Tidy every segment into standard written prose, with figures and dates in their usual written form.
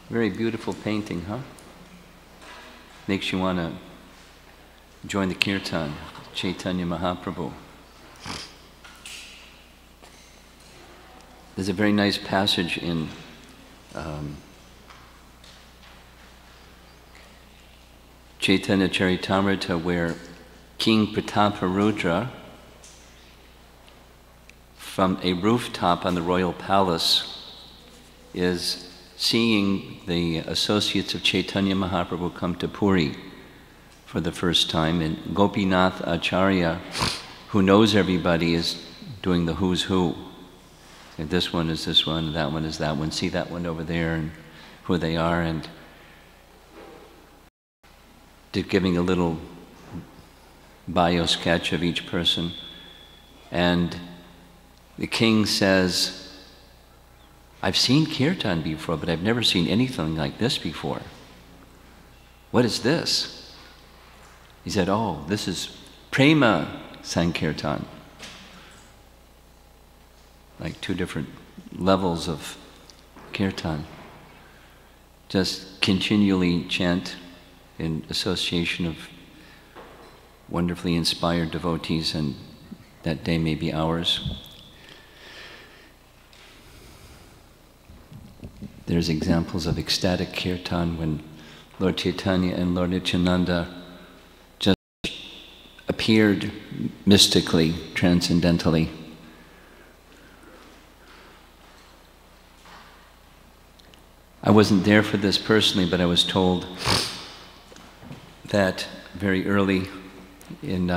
Very beautiful painting, huh? Makes you want to join the kirtan, Chaitanya Mahaprabhu. There's a very nice passage in Chaitanya Charitamrita where King Prataparudra, from a rooftop on the royal palace, is seeing the associates of Chaitanya Mahaprabhu come to Puri for the first time, and Gopinath Acharya, who knows everybody, is doing the who's who. And this one is this one, that one is that one, see that one over there, and who they are, and giving a little bio sketch of each person. And the king says, I've seen kirtan before, but I've never seen anything like this before. What is this? He said, oh, this is Prema Sankirtan. Like two different levels of kirtan. Just continually chant in association of wonderfully inspired devotees, and that day may be ours. There's examples of ecstatic kirtan when Lord Chaitanya and Lord Nityananda just appeared mystically, transcendentally. I wasn't there for this personally, but I was told that very early in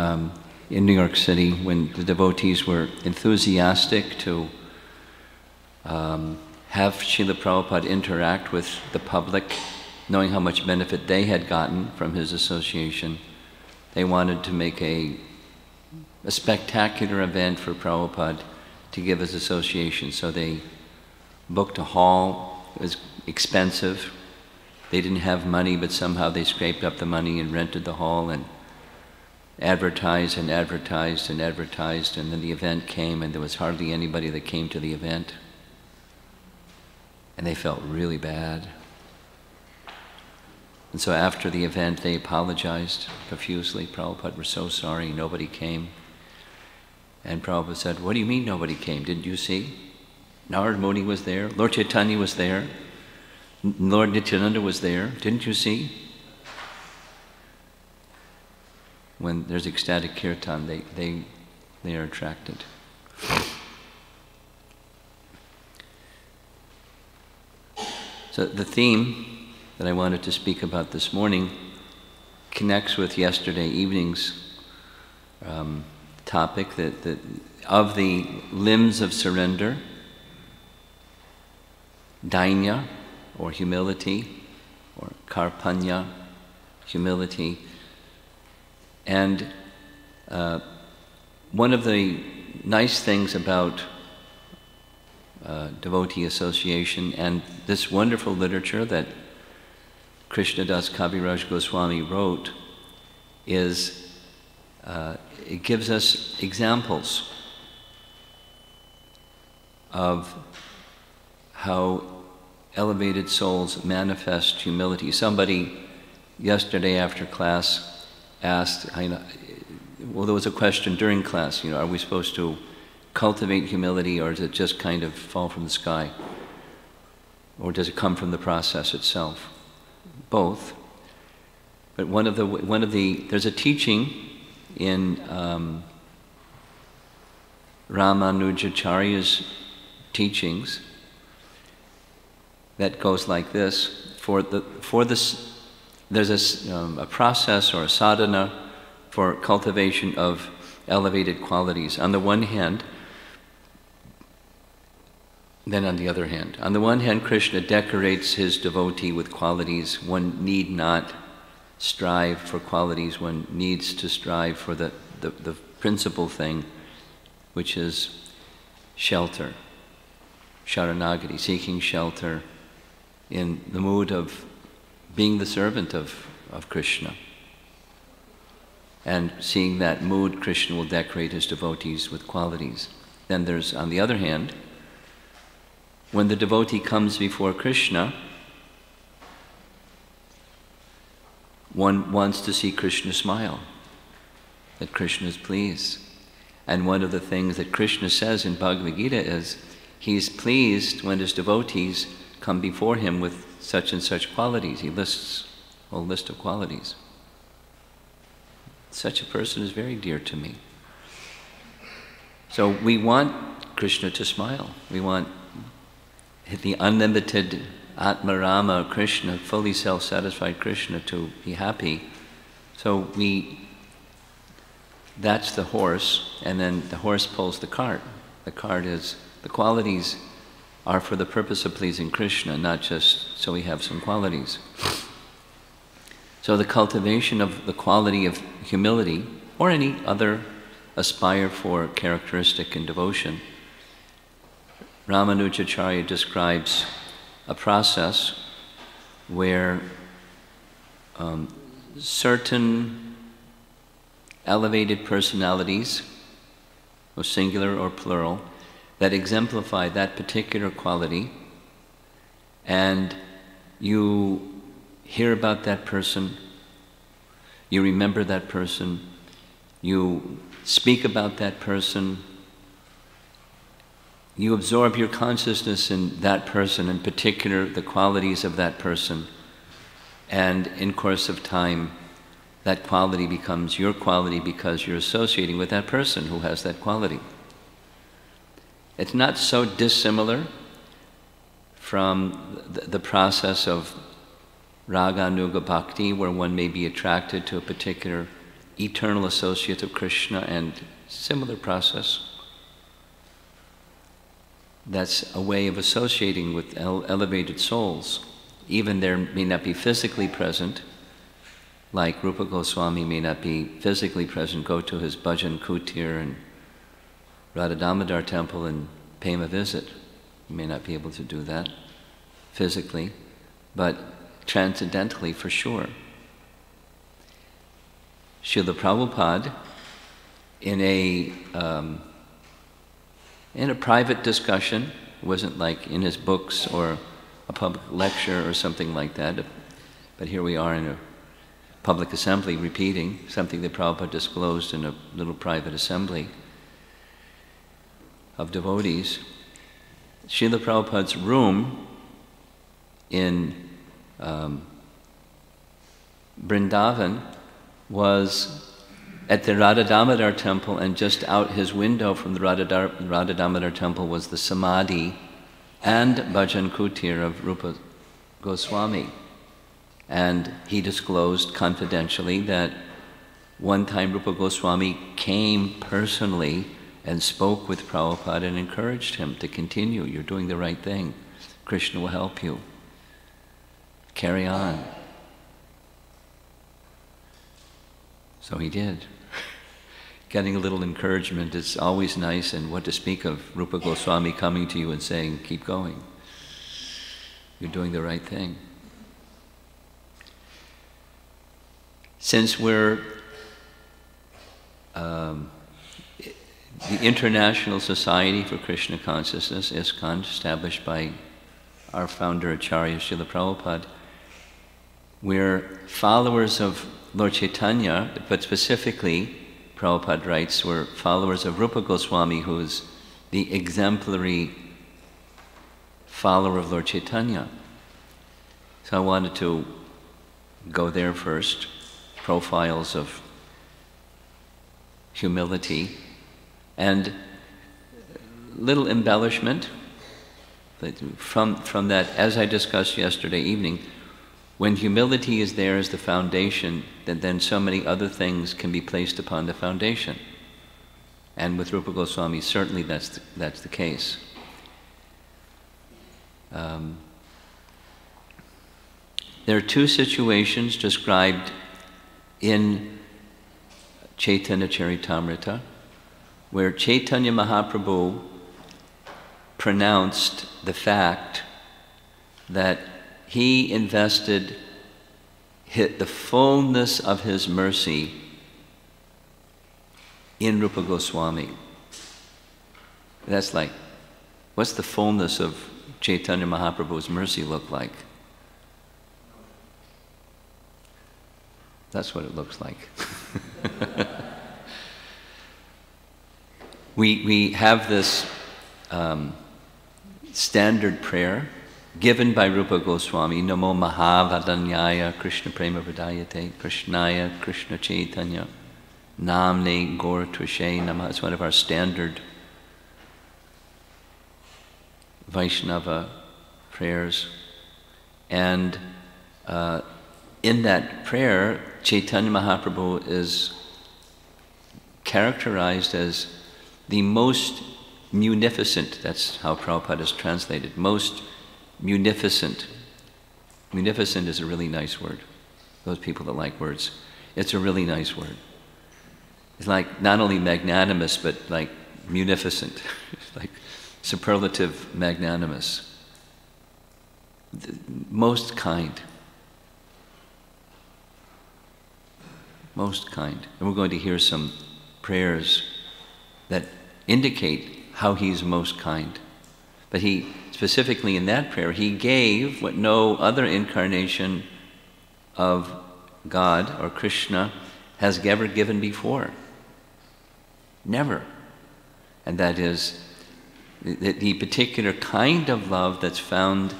New York City, when the devotees were enthusiastic to have Srila Prabhupada interact with the public, knowing how much benefit they had gotten from his association, they wanted to make a spectacular event for Prabhupada to give his association. So they booked a hall. It was expensive. They didn't have money, but somehow they scraped up the money and rented the hall and advertised and advertised and advertised, and then the event came and there was hardly anybody that came to the event. And they felt really bad. And so after the event, they apologized profusely. Prabhupada, we're so sorry, nobody came. And Prabhupada said, what do you mean nobody came? Didn't you see? Narad Muni was there, Lord Chaitanya was there, Lord Nityananda was there, didn't you see? When there's ecstatic kirtan, they are attracted. So the theme that I wanted to speak about this morning connects with yesterday evening's topic, that of the limbs of surrender, dainya, or humility, or karpanya, humility. And one of the nice things about devotee association and this wonderful literature that Krishnadas Kaviraj Goswami wrote is it gives us examples of how elevated souls manifest humility. Somebody yesterday after class asked, well, there was a question during class, are we supposed to cultivate humility, or does it just kind of fall from the sky? Or does it come from the process itself? Both. But there's a teaching in Ramanujacharya's teachings that goes like this. There's a process or a sadhana for cultivation of elevated qualities. On the one hand, then on the other hand. On the one hand, Krishna decorates his devotee with qualities. One need not strive for qualities. One needs to strive for the principal thing, which is shelter, sharanagati, seeking shelter in the mood of being the servant of Krishna. And seeing that mood, Krishna will decorate his devotees with qualities. Then there's, on the other hand, when the devotee comes before Krishna, one wants to see Krishna smile, that Krishna is pleased. And one of the things that Krishna says in Bhagavad Gita is, he's pleased when his devotees come before him with such and such qualities. He lists a whole list of qualities. Such a person is very dear to me. So we want Krishna to smile. We want the unlimited Atma Rama Krishna, fully self-satisfied Krishna, to be happy. So that's the horse, and then the horse pulls the cart. The cart is, the qualities are for the purpose of pleasing Krishna, not just so we have some qualities. So the cultivation of the quality of humility, or any other aspire for characteristic in devotion, Ramanujacharya describes a process where certain elevated personalities, or singular or plural, that exemplify that particular quality, and you hear about that person, you remember that person, you speak about that person, you absorb your consciousness in that person, in particular the qualities of that person, and in course of time that quality becomes your quality because you're associating with that person who has that quality. It's not so dissimilar from the process of raga nuga bhakti, where one may be attracted to a particular eternal associate of Krishna, and similar process. That's a way of associating with elevated souls. Even there may not be physically present, like Rupa Goswami may not be physically present, go to his bhajan kutir and Radha Damodar temple and pay him a visit. He may not be able to do that physically, but transcendentally for sure. Srila Prabhupada, in a private discussion, it wasn't like in his books or a public lecture or something like that, but here we are in a public assembly repeating something that Prabhupada disclosed in a little private assembly of devotees. Srila Prabhupada's room in Vrindavan was at the Radha Damodar temple, and just out his window from the Radha Damodar temple was the Samadhi and Bhajan Kutir of Rupa Goswami. And he disclosed confidentially that one time Rupa Goswami came personally and spoke with Prabhupada and encouraged him to continue. You're doing the right thing. Krishna will help you. Carry on. So he did. Getting a little encouragement is always nice, and what to speak of Rupa Goswami coming to you and saying, keep going. You're doing the right thing. Since we're the International Society for Krishna Consciousness, ISKCON, established by our founder Acharya Srila Prabhupada, we're followers of Lord Chaitanya, but specifically, Prabhupada writes, we're followers of Rupa Goswami, who is the exemplary follower of Lord Chaitanya. So I wanted to go there first. Profiles of humility, and little embellishment from that, as I discussed yesterday evening. When humility is there as the foundation, then so many other things can be placed upon the foundation. And with Rupa Goswami, certainly that's the case. There are two situations described in Chaitanya Charitamrita where Chaitanya Mahaprabhu pronounced the fact that he invested the fullness of his mercy in Rupa Goswami. That's like, what's the fullness of Chaitanya Mahaprabhu's mercy look like? That's what it looks like. We have this standard prayer given by Rupa Goswami, Namo Mahavadanyaya Krishna Prema Vridayate Krishnaya Krishna Chaitanya Namne Gaur Tvishe Namah. It's one of our standard Vaishnava prayers. And in that prayer, Chaitanya Mahaprabhu is characterized as the most munificent, that's how Prabhupada is translated, most munificent. Munificent is a really nice word. Those people that like words, it's a really nice word. It's like not only magnanimous, but like munificent, like superlative magnanimous. Most kind. Most kind. And we're going to hear some prayers that indicate how he's most kind. But he, specifically in that prayer, he gave what no other incarnation of God or Krishna has ever given before. Never. And that is the particular kind of love that's found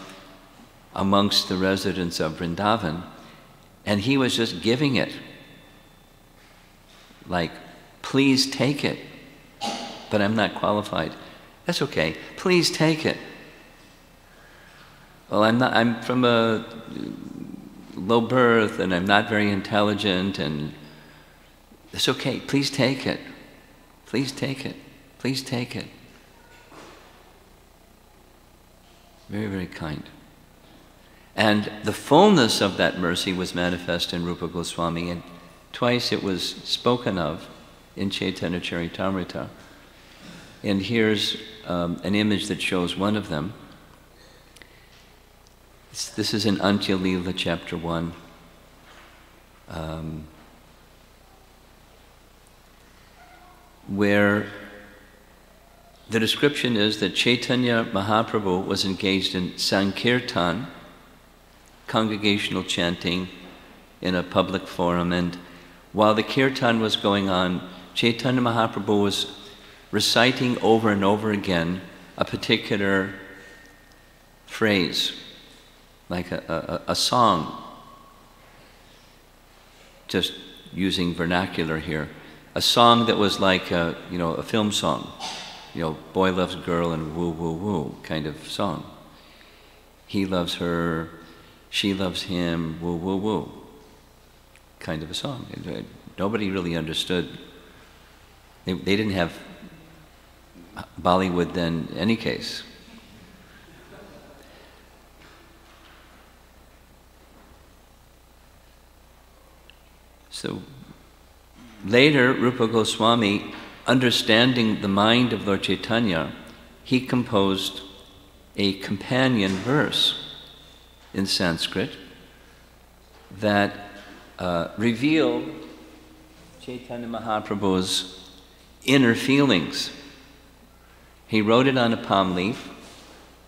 amongst the residents of Vrindavan. And he was just giving it. Like, please take it. But I'm not qualified. That's okay. Please take it. Well, I'm from a low birth and I'm not very intelligent and it's okay. Please take it. Please take it. Please take it. Very, very kind. And the fullness of that mercy was manifest in Rupa Goswami, and twice it was spoken of in Chaitanya Charitamrita. And here's an image that shows one of them. This is in Antya Leela, chapter 1. Where the description is that Chaitanya Mahaprabhu was engaged in Sankirtan, congregational chanting in a public forum, and while the kirtan was going on, Chaitanya Mahaprabhu was reciting over and over again a particular phrase, like a song, just using vernacular here, a song that was like a film song, boy loves girl and woo woo woo kind of song. He loves her, she loves him, woo woo woo kind of a song. Nobody really understood. They didn't have Bollywood then in any case. So later, Rupa Goswami, understanding the mind of Lord Chaitanya, he composed a companion verse in Sanskrit that revealed Chaitanya Mahaprabhu's inner feelings. He wrote it on a palm leaf,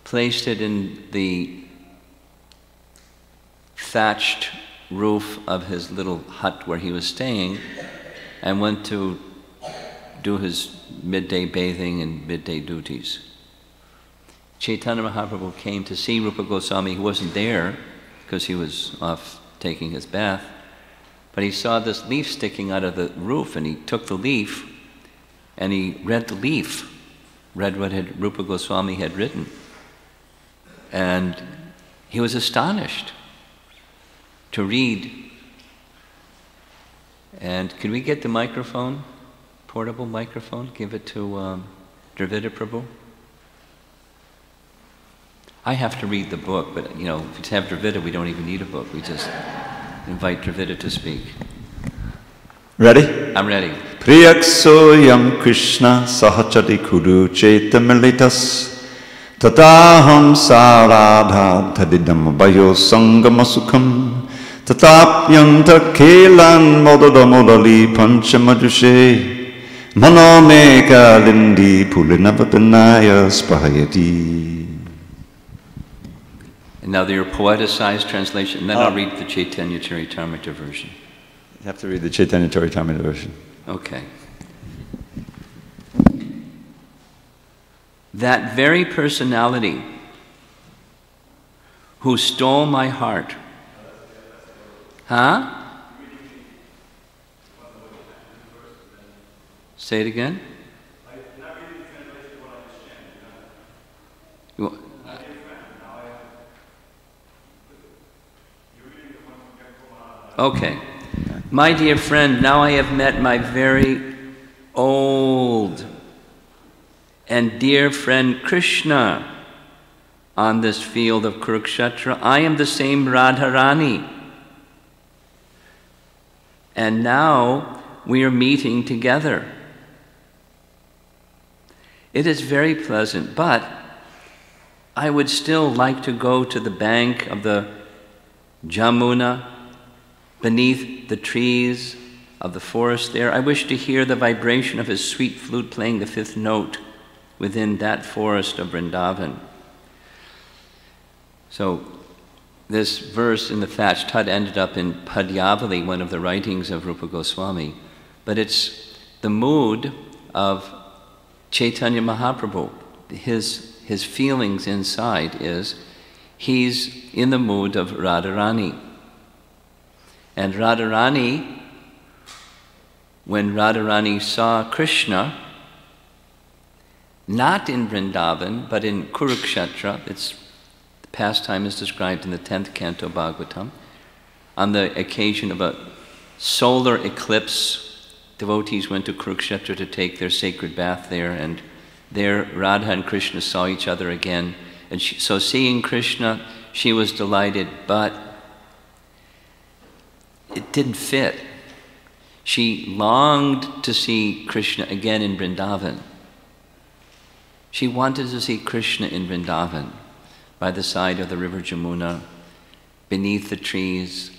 placed it in the thatched roof of his little hut where he was staying, and went to do his midday bathing and midday duties. Chaitanya Mahaprabhu came to see Rupa Goswami. He wasn't there because he was off taking his bath, but he saw this leaf sticking out of the roof, and he took the leaf and he read the leaf, read what Rupa Goswami had written, and he was astonished to read. And could we get the microphone, portable microphone, give it to Dravida Prabhu? I have to read the book, but if you have Dravida, we don't even need a book. We just invite Dravida to speak. Ready? I'm ready. Priyaksoyam Krishna sahachati kudu chetamilitas tataham saradha tadidam bayo sangamasukham tatapyanta kelan modadamodali panchamajushe manomeka lindi pulinavatanaya spahayati. And now your poeticized translation, and then I'll read the Chaitanya Charitamrita version. You have to read the Chaitanya Charitamrita version. Okay. That very personality who stole my heart. Huh? Say it again. Okay. My dear friend, now I have met my very old and dear friend Krishna on this field of Kurukshetra. I am the same Radharani. And now we are meeting together. It is very pleasant, but I would still like to go to the bank of the Jamuna, beneath the trees of the forest there. I wish to hear the vibration of his sweet flute playing the fifth note within that forest of Vrindavan. So this verse in the thatched hut ended up in Padyavali, one of the writings of Rupa Goswami, but it's the mood of Chaitanya Mahaprabhu. His feelings inside is he's in the mood of Radharani. And Radharani, when Radharani saw Krishna, not in Vrindavan, but in Kurukshetra, the pastime is described in the 10th canto Bhagavatam, on the occasion of a solar eclipse, devotees went to Kurukshetra to take their sacred bath there, and there Radha and Krishna saw each other again. And so seeing Krishna, she was delighted, but it didn't fit. She longed to see Krishna again in Vrindavan. She wanted to see Krishna in Vrindavan, by the side of the river Jamuna, beneath the trees,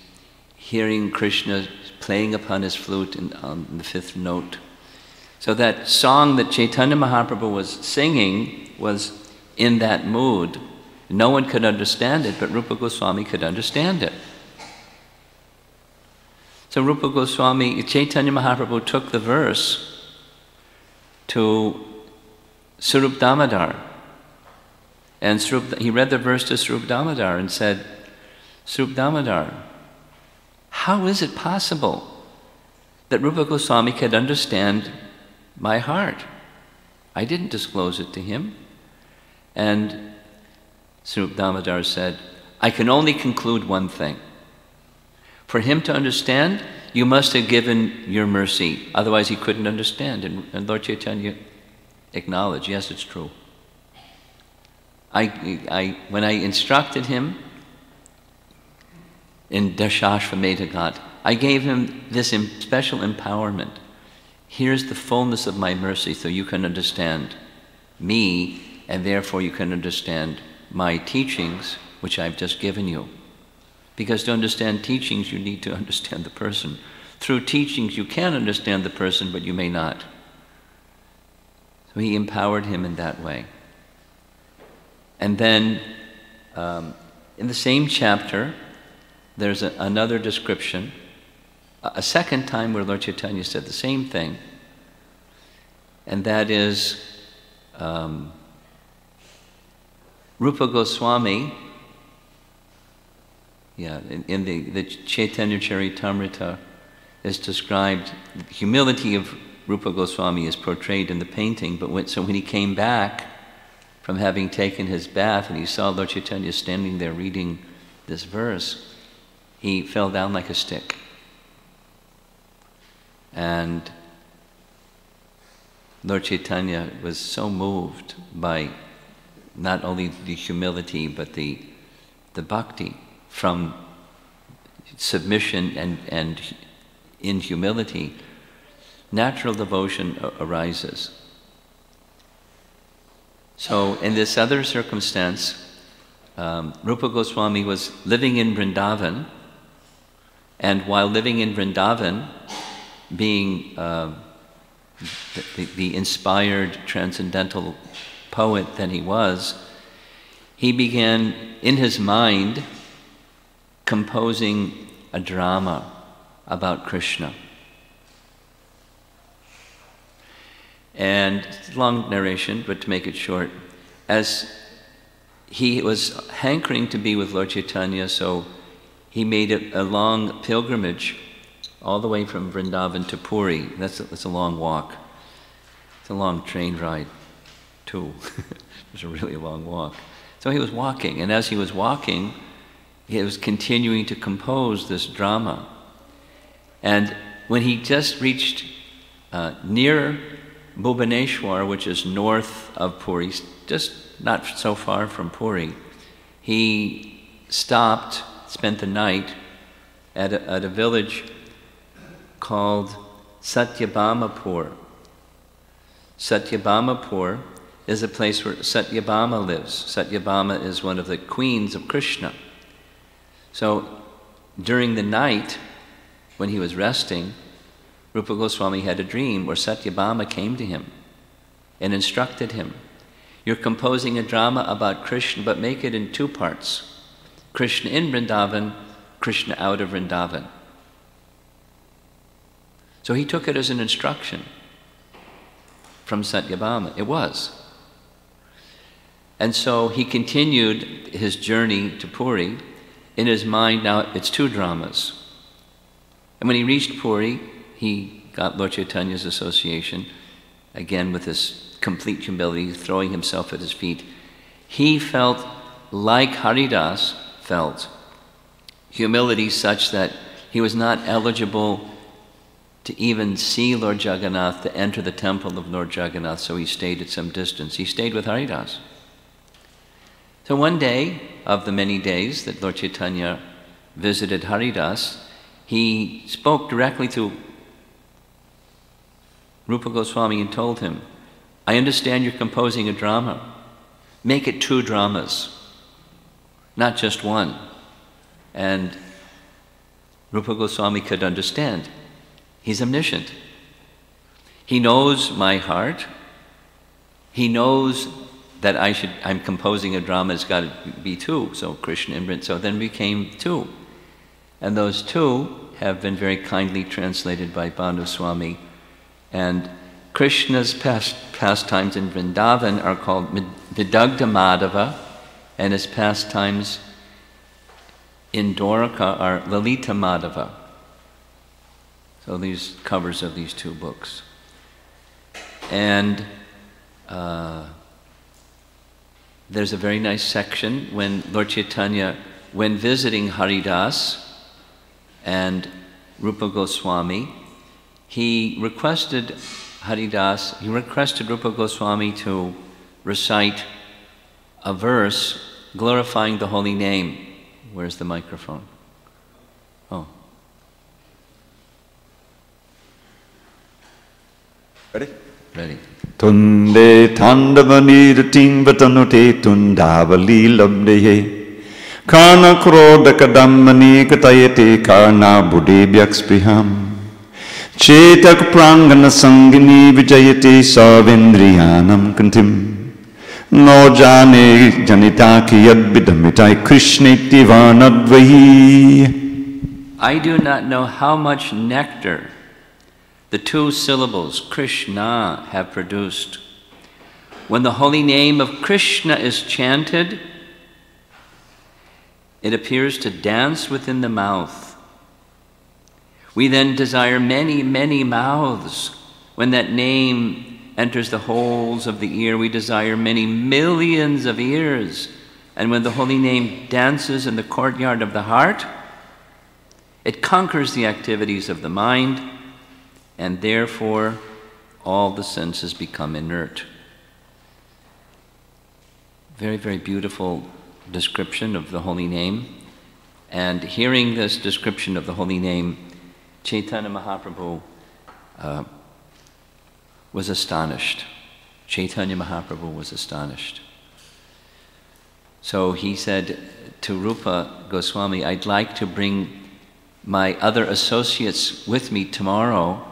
hearing Krishna playing upon his flute on the fifth note. So that song that Chaitanya Mahaprabhu was singing was in that mood. No one could understand it, but Rupa Goswami could understand it. So Rupa Goswami, Chaitanya Mahaprabhu took the verse to Swarup Damodar. And he read the verse to Swarup Damodar and said, Swarup Damodar, how is it possible that Rupa Goswami could understand my heart? I didn't disclose it to him. And Swarup Damodar said, I can only conclude one thing. For him to understand, you must have given your mercy. Otherwise he couldn't understand. And Lord Chaitanya acknowledged, yes, it's true. When I instructed him in Dashashvamedha Ghat, I gave him this special empowerment. Here's the fullness of my mercy so you can understand me, and therefore you can understand my teachings, which I've just given you. Because to understand teachings, you need to understand the person. Through teachings, you can understand the person, but you may not. So he empowered him in that way. And then, in the same chapter, there's another description, a second time where Lord Chaitanya said the same thing, and that is Rupa Goswami, in the Chaitanya Charitamrita is described, the humility of Rupa Goswami is portrayed in the painting, but when he came back from having taken his bath and he saw Lord Chaitanya standing there reading this verse, he fell down like a stick. And Lord Chaitanya was so moved by not only the humility but the bhakti from submission and in humility, natural devotion arises. So in this other circumstance, Rupa Goswami was living in Vrindavan, and while living in Vrindavan, being the inspired transcendental poet that he was, he began in his mind composing a drama about Krishna. And long narration, but to make it short, as he was hankering to be with Lord Chaitanya, so he made a long pilgrimage all the way from Vrindavan to Puri. That's a long walk. It's a long train ride, too. It was a really long walk. So he was walking, and as he was walking, he was continuing to compose this drama. And when he just reached near Bhubaneswar, which is north of Puri, just not so far from Puri, he stopped, spent the night at a village called Satyabhamapur. Satyabhamapur is a place where Satyabhama lives. Satyabhama is one of the queens of Krishna. So during the night, when he was resting, Rupa Goswami had a dream where Satyabhama came to him and instructed him, "You're composing a drama about Krishna, but make it in two parts. Krishna in Vrindavan, Krishna out of Vrindavan." So he took it as an instruction from Satyabhama. It was. And so he continued his journey to Puri. In his mind now, it's two dramas. And when he reached Puri, he got Lord Chaitanya's association, again with this complete humility, throwing himself at his feet. He felt like Haridas felt, humility such that he was not eligible to even see Lord Jagannath, to enter the temple of Lord Jagannath, so he stayed at some distance. He stayed with Haridas. So one day, of the many days that Lord Chaitanya visited Haridas, he spoke directly to Rupa Goswami and told him, "I understand you're composing a drama. Make it two dramas, not just one." And Rupa Goswami could understand. He's omniscient. He knows my heart. He knows that I'm composing a drama, it's got to be two, so Krishna and Vrindavan, so then became two. And those two have been very kindly translated by Bhanu Swami. And Krishna's pastimes in Vrindavan are called Vidagdha Madhava, and his pastimes in Dwaraka are Lalita Madhava. So these covers of these two books. And there's a very nice section when Lord Chaitanya, when visiting Haridas and Rupa Goswami, he requested Rupa Goswami to recite a verse glorifying the holy name. Where's the microphone? Oh. Ready? Ready. Tunde tandavani ting vatanote tundavali labdehe Karna kroda kadamani katayate karna buddhe bhakspiham Chetak prangana sangini vijayate sarvendriyanam kantim No jane janita ki yadvidamitai krishneti vanadvahi. I do not know how much nectar the two syllables Krishna have produced. When the holy name of Krishna is chanted, it appears to dance within the mouth. We then desire many, many mouths. When that name enters the holes of the ear, we desire many millions of ears. And when the holy name dances in the courtyard of the heart, it conquers the activities of the mind, and therefore all the senses become inert. Very, very beautiful description of the holy name. And hearing this description of the holy name, Chaitanya Mahaprabhu was astonished. Chaitanya Mahaprabhu was astonished. So he said to Rupa Goswami, "I'd like to bring my other associates with me tomorrow.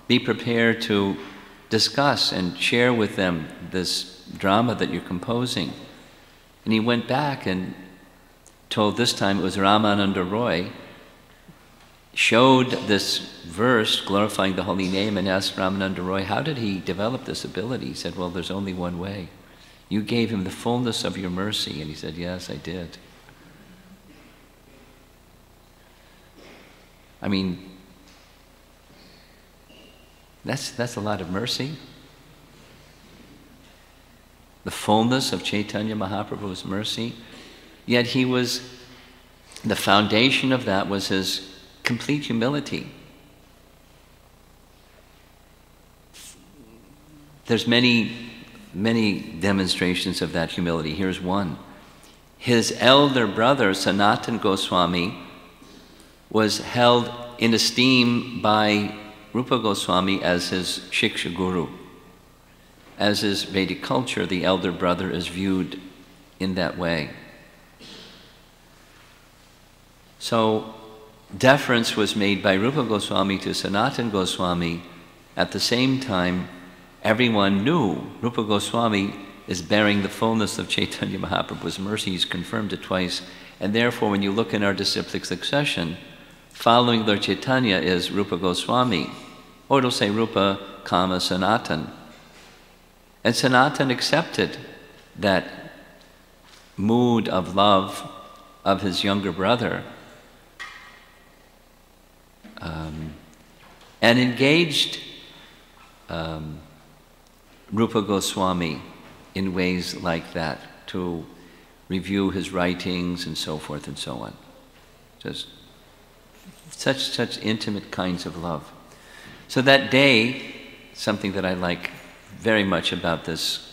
Be prepared to discuss and share with them this drama that you're composing." And he went back and told, this time it was Ramananda Roy, showed this verse glorifying the holy name and asked Ramananda Roy, how did he develop this ability? He said, well, there's only one way. You gave him the fullness of your mercy. And he said, yes, I did. I mean, that's a lot of mercy. The fullness of Chaitanya Mahaprabhu's mercy. Yet he was, the foundation of that was his complete humility. There's many demonstrations of that humility. Here's one. His elder brother, Sanatan Goswami, was held in esteem by Rupa Goswami as his Shiksha Guru. As is Vedic culture, the elder brother is viewed in that way. So, deference was made by Rupa Goswami to Sanatan Goswami. At the same time, everyone knew Rupa Goswami is bearing the fullness of Chaitanya Mahaprabhu's mercy. He's confirmed it twice. And therefore, when you look in our disciplic succession, following Lord Chaitanya is Rupa Goswami, or it'll say Rupa, comma, Sanatan. And Sanatan accepted that mood of love of his younger brother and engaged Rupa Goswami in ways like that to review his writings and so forth and so on. Just such intimate kinds of love. So that day, something that I like very much about this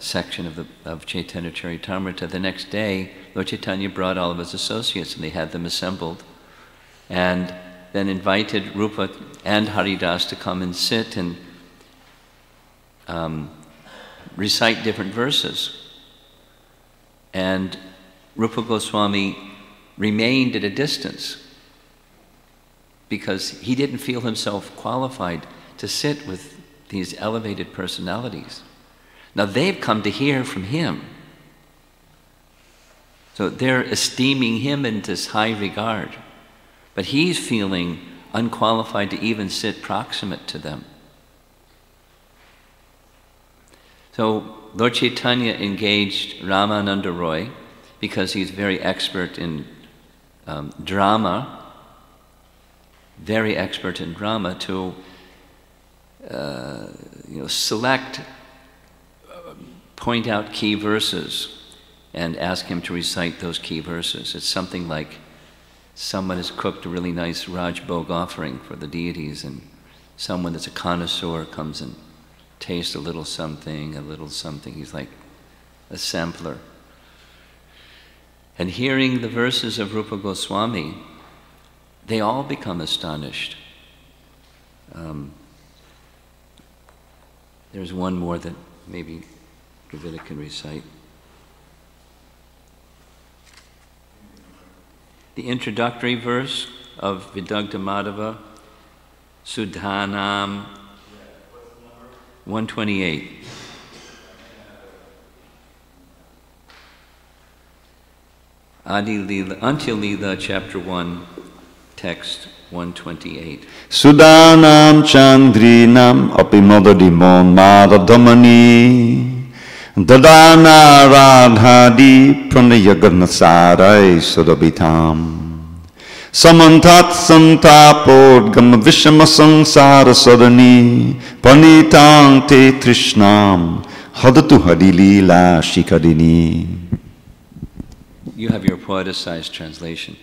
section of Chaitanya Charitamrita, the next day, Lord Chaitanya brought all of his associates and they had them assembled and then invited Rupa and Haridas to come and sit and recite different verses. And Rupa Goswami remained at a distance because he didn't feel himself qualified to sit with these elevated personalities. Now they've come to hear from him. So they're esteeming him in this high regard. But he's feeling unqualified to even sit proximate to them. So Lord Chaitanya engaged Ramananda Roy because he's very expert in drama, very expert in drama, to select, point out key verses and ask him to recite those key verses. It's something like someone has cooked a really nice Rajbhog offering for the deities and someone that's a connoisseur comes and tastes a little something. He's like a sampler. And hearing the verses of Rupa Goswami, they all become astonished. There's one more that maybe Gravita can recite. The introductory verse of Vidagdha Madhava, Sudhanam 128. Adi Lila, Antya Lila, chapter 1, text 128. Sudanam Chandrinam Apimadadimon Madadamani Dadana Radhadi Pranayaganasarai Sudabitam Samantat Santapod Gama Vishama Sansara Sadani Panitang Te Trishnam Hadatu Hadilila Shikadini. You have your poeticized translation.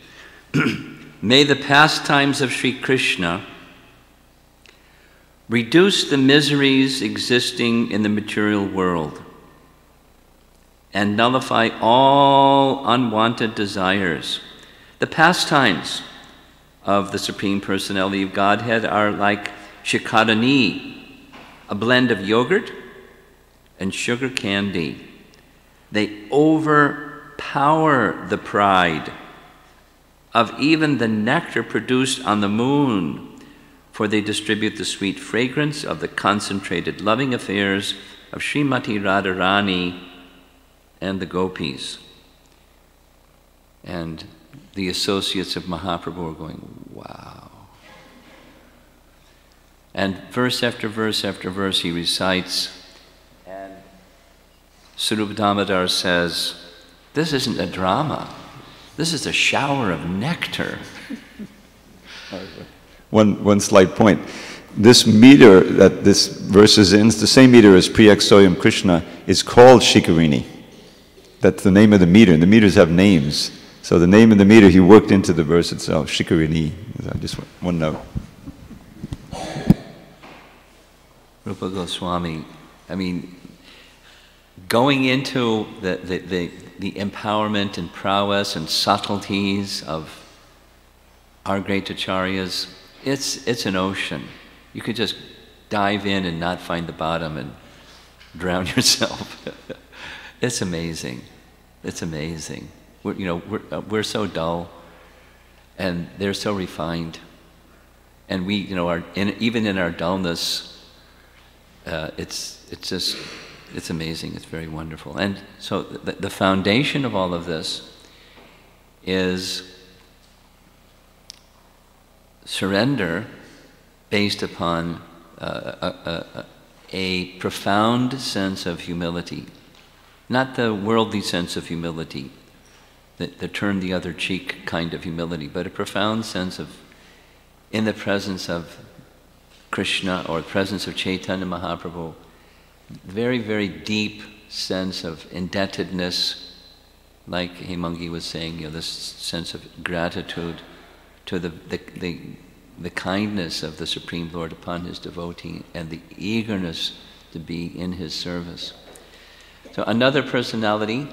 May the pastimes of Sri Krishna reduce the miseries existing in the material world and nullify all unwanted desires. The pastimes of the Supreme Personality of Godhead are like shikadani, a blend of yogurt and sugar candy. They overpower the pride of even the nectar produced on the moon, for they distribute the sweet fragrance of the concentrated loving affairs of Srimati Radharani and the gopis. And the associates of Mahaprabhu are going, wow. And verse after verse after verse he recites, and Sarupa Damodar says, this isn't a drama, this is a shower of nectar. One slight point. This meter that this verse is in, the same meter as Priyaksayam Krishna, is called Shikarini. That's the name of the meter, and the meters have names. So the name of the meter he worked into the verse itself, Shikarini. Just one note. Rupa Goswami, I mean, going into the empowerment and prowess and subtleties of our great acharyas, it's an ocean. You could just dive in and not find the bottom and drown yourself. It's amazing. It's amazing. We're so dull, and they're so refined, and we, even in our dullness, it's amazing. It's very wonderful. And so the foundation of all of this is surrender based upon a profound sense of humility, not the worldly sense of humility, the turn the other cheek kind of humility, but a profound sense of, in the presence of Krishna or the presence of Chaitanya Mahaprabhu, very, very deep sense of indebtedness, like Hemangi was saying, this sense of gratitude to the kindness of the Supreme Lord upon his devotee and the eagerness to be in his service. So another personality,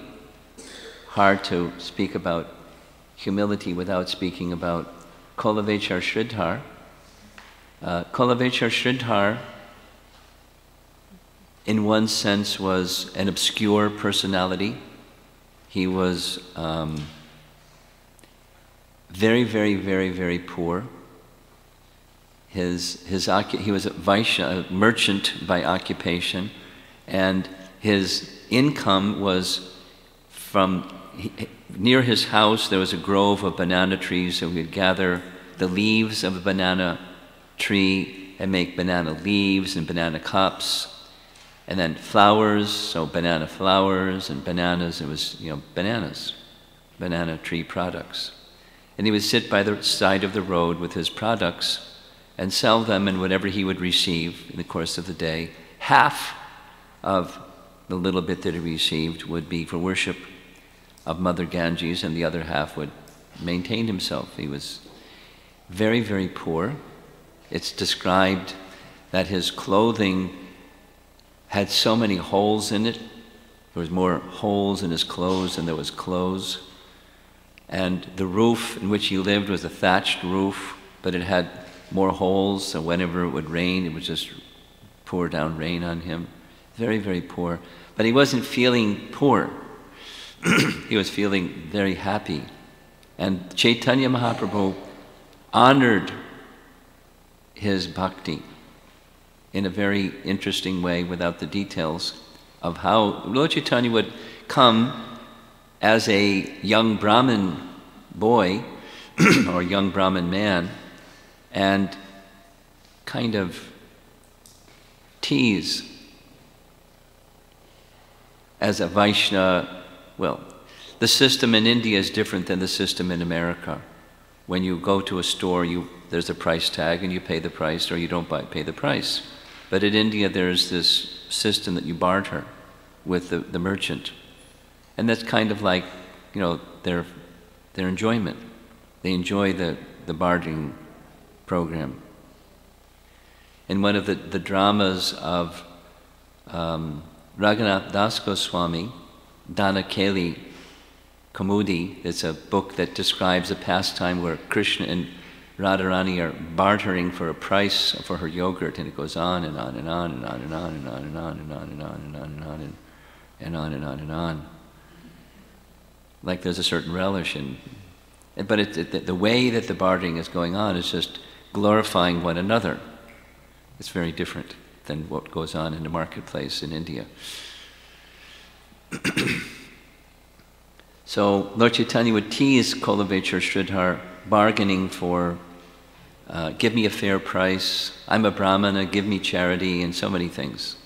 hard to speak about humility without speaking about Kolavechar Sridhar. Kolavechar Sridhar, in one sense, was an obscure personality. He was very, very, very, very poor. He was a Vaishya, a merchant by occupation, and his income was from, near his house there was a grove of banana trees, so he would gather the leaves of a banana tree and make banana leaves and banana cups, and then flowers, so banana flowers, and bananas, it was, bananas, banana tree products. And he would sit by the side of the road with his products and sell them, and whatever he would receive in the course of the day, half of the little bit that he received would be for worship of Mother Ganges, and the other half would maintain himself. He was very, very poor. It's described that his clothing had so many holes in it. There was more holes in his clothes than there was clothes. And the roof in which he lived was a thatched roof, but it had more holes, so whenever it would rain, it would just pour down rain on him. Very, very poor. But he wasn't feeling poor. He was feeling very happy. And Chaitanya Mahaprabhu honored his bhakti in a very interesting way, without the details of how Lord Chaitanya would come as a young Brahmin boy or young Brahmin man and kind of tease as a Vaishnava. Well, the system in India is different than the system in America. When you go to a store, there's a price tag and you pay the price, or you don't pay the price. But in India, there's this system that you barter with the merchant. And that's kind of like, their enjoyment. They enjoy the bartering program. In one of the dramas of Raghunath Das Goswami, Dana Keli Kamudi, it's a book that describes a pastime where Krishna and Radharani are bartering for a price for her yogurt, and it goes on and on and on and on and on and on and on and on and on and on and on and on and on and on. Like there's a certain relish in, but the way that the bartering is going on is just glorifying one another. It's very different than what goes on in the marketplace in India. So Lord Chaitanya would tease Kolavechar Sridhar, bargaining for, give me a fair price, I'm a Brahmana, give me charity, and so many things.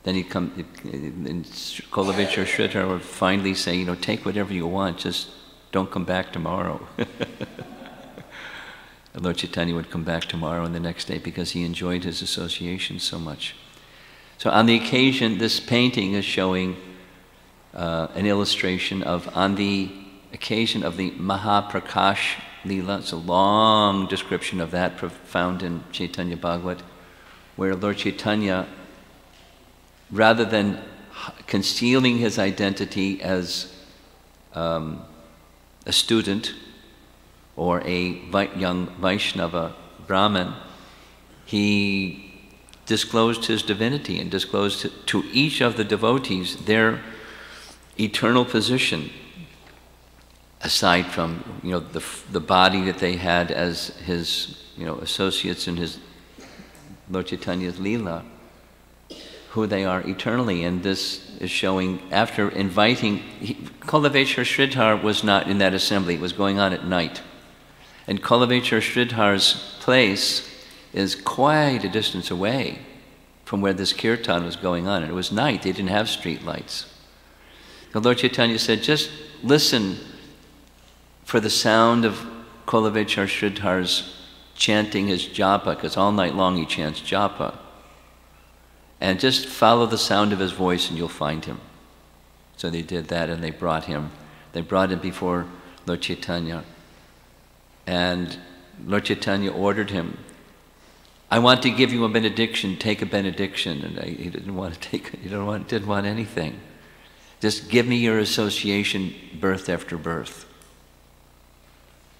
Then he'd come, and Kolavechar Sridhar would finally say, take whatever you want, just don't come back tomorrow. And Lord Chaitanya would come back tomorrow and the next day because he enjoyed his association so much. So on the occasion, this painting is showing an illustration of, on the occasion of the Mahaprakash Leela, it's a long description of that found in Chaitanya Bhagavat, where Lord Chaitanya, rather than concealing his identity as a student or a young Vaishnava Brahmin, he disclosed his divinity and disclosed to each of the devotees their eternal position, aside from the body that they had as his associates in his Lord Chaitanya's Leela, who they are eternally. And this is showing, after inviting, Kolavechar Sridhar was not in that assembly, it was going on at night. And Kolavechar Sridhar's place is quite a distance away from where this kirtan was going on. And it was night, they didn't have street lights. The Lord Chaitanya said, just listen for the sound of Kolavechar Sridhar's chanting his japa, because all night long he chants japa. And just follow the sound of his voice and you'll find him. So they did that and they brought him. They brought him before Lord Chaitanya. And Lord Chaitanya ordered him, I want to give you a benediction, take a benediction. And he didn't want to take, didn't want anything. Just give me your association birth after birth.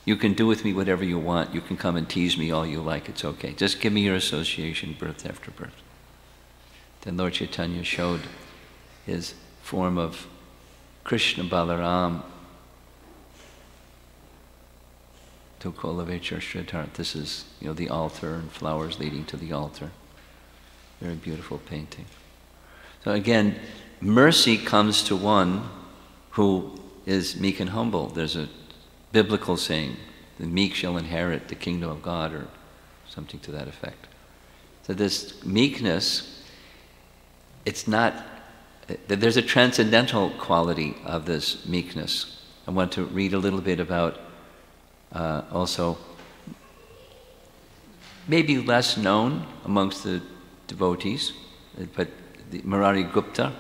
You can do with me whatever you want. You can come and tease me all you like, it's okay. Just give me your association birth after birth. Then Lord Chaitanya showed his form of Krishna Balaram to Kolavechar Sridhar. This is, the altar and flowers leading to the altar. Very beautiful painting. So again, mercy comes to one who is meek and humble. There's a biblical saying, the meek shall inherit the kingdom of God, or something to that effect. So this meekness, it's not, there's a transcendental quality of this meekness. I want to read a little bit about also, maybe less known amongst the devotees, but Murari Gupta,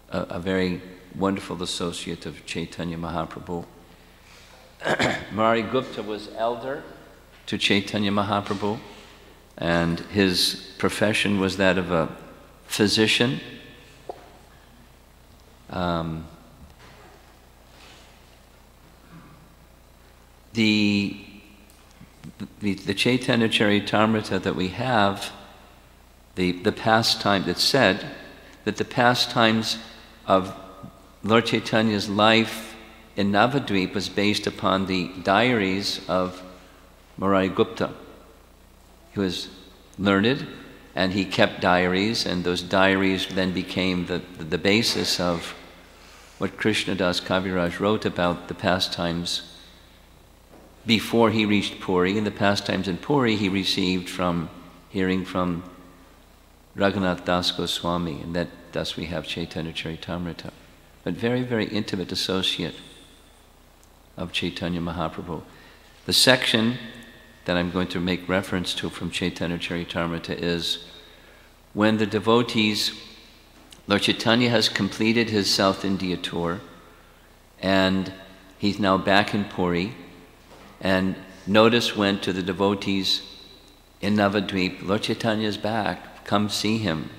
a very wonderful associate of Chaitanya Mahaprabhu. Murari Gupta was elder to Chaitanya Mahaprabhu, and his profession was that of a physician. The Chaitanya Charitamrita that we have, the pastime, it's said that the pastimes of Lord Chaitanya's life in Navadvip was based upon the diaries of Murari Gupta. He was learned and he kept diaries, and those diaries then became the basis of what Krishnadas Kaviraj wrote about the pastimes before he reached Puri. In the pastimes in Puri he received from hearing from Raghunath Das Goswami, and that thus we have Chaitanya Charitamrita. But very, very intimate associate of Chaitanya Mahaprabhu. The section that I'm going to make reference to from Chaitanya Charitamrita is when the devotees, Lord Chaitanya has completed his South India tour, and he's now back in Puri, and notice went to the devotees in Navadvip, Lord Chaitanya is back, come see him.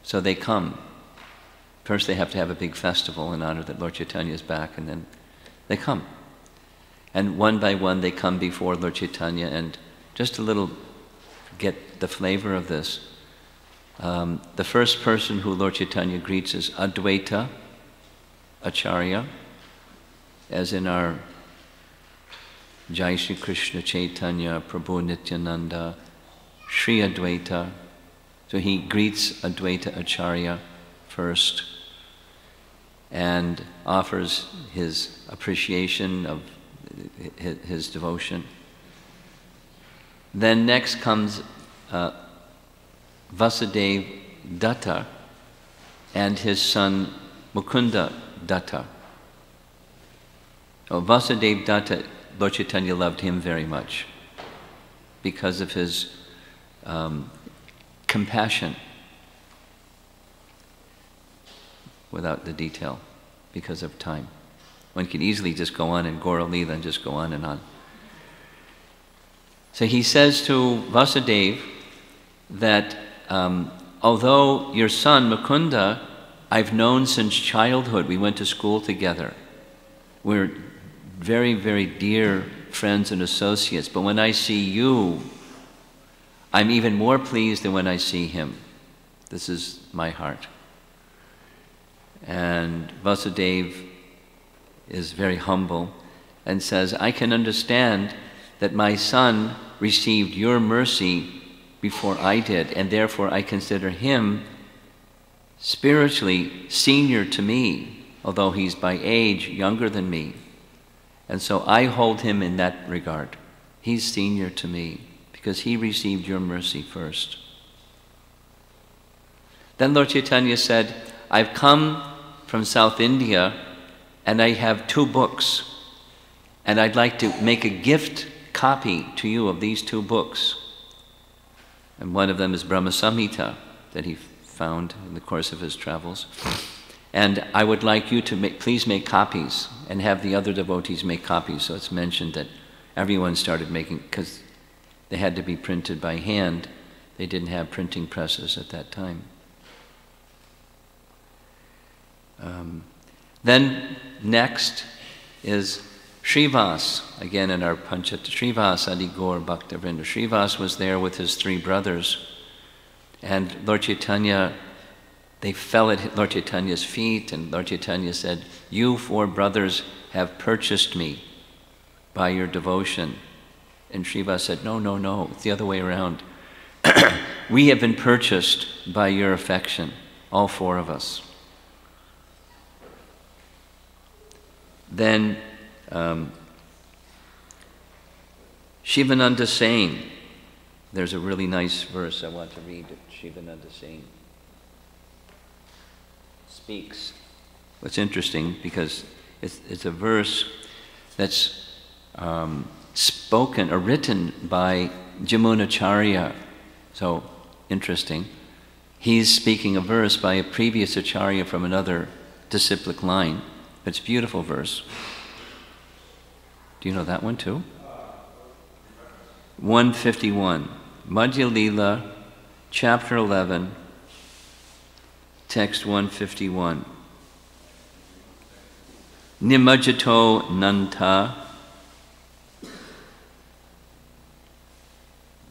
So they come. First they have to have a big festival in honor that Lord Chaitanya is back, and then they come. And one by one they come before Lord Chaitanya, and just a little, get the flavor of this. The first person who Lord Chaitanya greets is Advaita Acharya, as in our Jai Shri Krishna Chaitanya Prabhu Nityananda Shri Advaita. So he greets Advaita Acharya first. and offers his appreciation of his devotion. Then next comes Vasudeva Datta and his son Mukunda Datta. Vasudeva Datta, Lord Chaitanya loved him very much because of his compassion, without the detail, because of time. One could easily just go on in Gaura Leela and just go on and on. So he says to Vasudeva that although your son Mukunda I've known since childhood, we went to school together, we're very, very dear friends and associates, but when I see you, I'm even more pleased than when I see him. This is my heart. And Vasudeva is very humble and says, I can understand that my son received your mercy before I did, and therefore I consider him spiritually senior to me, although he's by age younger than me. And so I hold him in that regard. He's senior to me because he received your mercy first. Then Lord Chaitanya said, I've come from South India and I have 2 books, and I'd like to make a gift copy to you of these 2 books. And one of them is Brahma Samhita that he found in the course of his travels. And I would like you to please make copies and have the other devotees make copies. So it's mentioned that everyone started making, because they had to be printed by hand. They didn't have printing presses at that time. Then next is Srivas, again in our Panchat, Srivas Adi Gaur Bhaktavrinda. Srivas was there with his 3 brothers, and Lord Chaitanya, they fell at Lord Chaitanya's feet, and Lord Chaitanya said, you 4 brothers have purchased me by your devotion. And Srivas said, no, no, no, it's the other way around. We have been purchased by your affection, all 4 of us. Then Shivananda Sain, there's a really nice verse I want to read that Shivananda Sain speaks. What's interesting, because it's a verse that's spoken or written by Jamunacharya. So interesting. He's speaking a verse by a previous acharya from another disciplic line. It's a beautiful verse. Do you know that one too? 151. Madhya Leela, chapter 11, text 151. Nimajjato Nanta.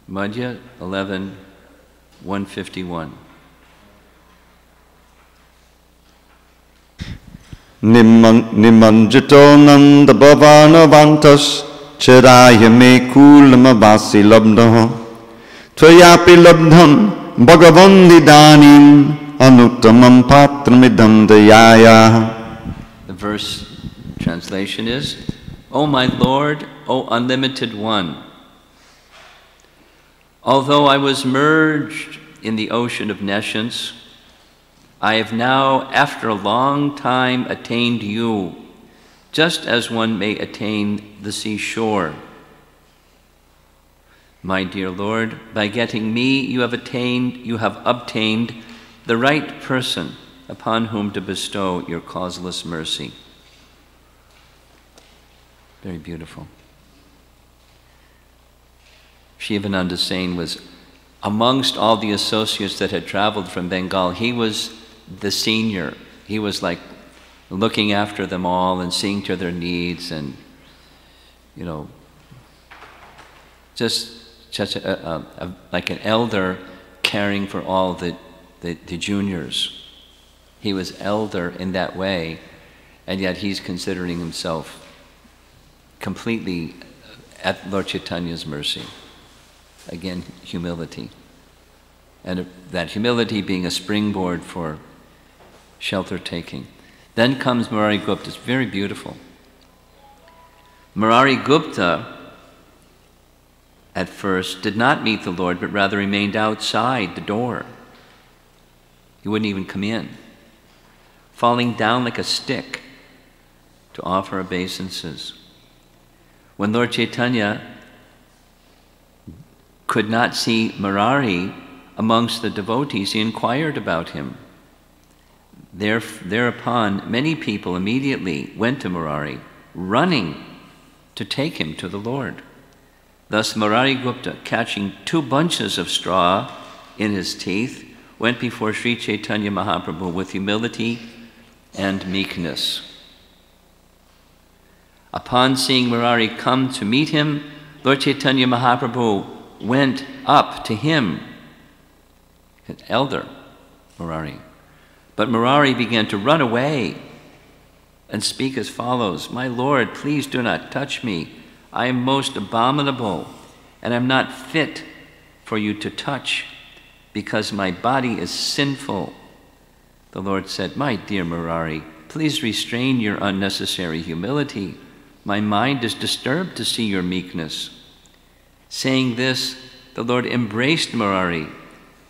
Madhya 11, 151. Nimanjito nanda bhavana vantas chiraya me kulamavasi labdha tvayapi labdham bhagavandi danim anuttamam patramidam dayaya. The verse translation is, O my Lord, O Unlimited One, although I was merged in the ocean of nescience, I have now, after a long time, attained you, just as one may attain the seashore. My dear Lord, by getting me, you have obtained the right person upon whom to bestow your causeless mercy. Very beautiful. Shivananda Sain was amongst all the associates that had traveled from Bengal. He was the senior. He was like looking after them all and seeing to their needs, and just like an elder caring for all the juniors. He was elder in that way, and yet he's considering himself completely at Lord Chaitanya's mercy. Again, humility. And that humility being a springboard for shelter taking. Then comes Murari Gupta. It's very beautiful. Murari Gupta, at first, did not meet the Lord, but rather remained outside the door. He wouldn't even come in, falling down like a stick to offer obeisances. When Lord Chaitanya could not see Murari amongst the devotees, he inquired about him. Thereupon, many people immediately went to Murari, running to take him to the Lord. Thus Murari Gupta, catching 2 bunches of straw in his teeth, went before Sri Chaitanya Mahaprabhu with humility and meekness. Upon seeing Murari come to meet him, Lord Chaitanya Mahaprabhu went up to him, an elder Murari. But Murari began to run away and speak as follows: "My Lord, please do not touch me. I am most abominable, and I'm not fit for you to touch, because my body is sinful." The Lord said, "My dear Murari, please restrain your unnecessary humility. My mind is disturbed to see your meekness." Saying this, the Lord embraced Murari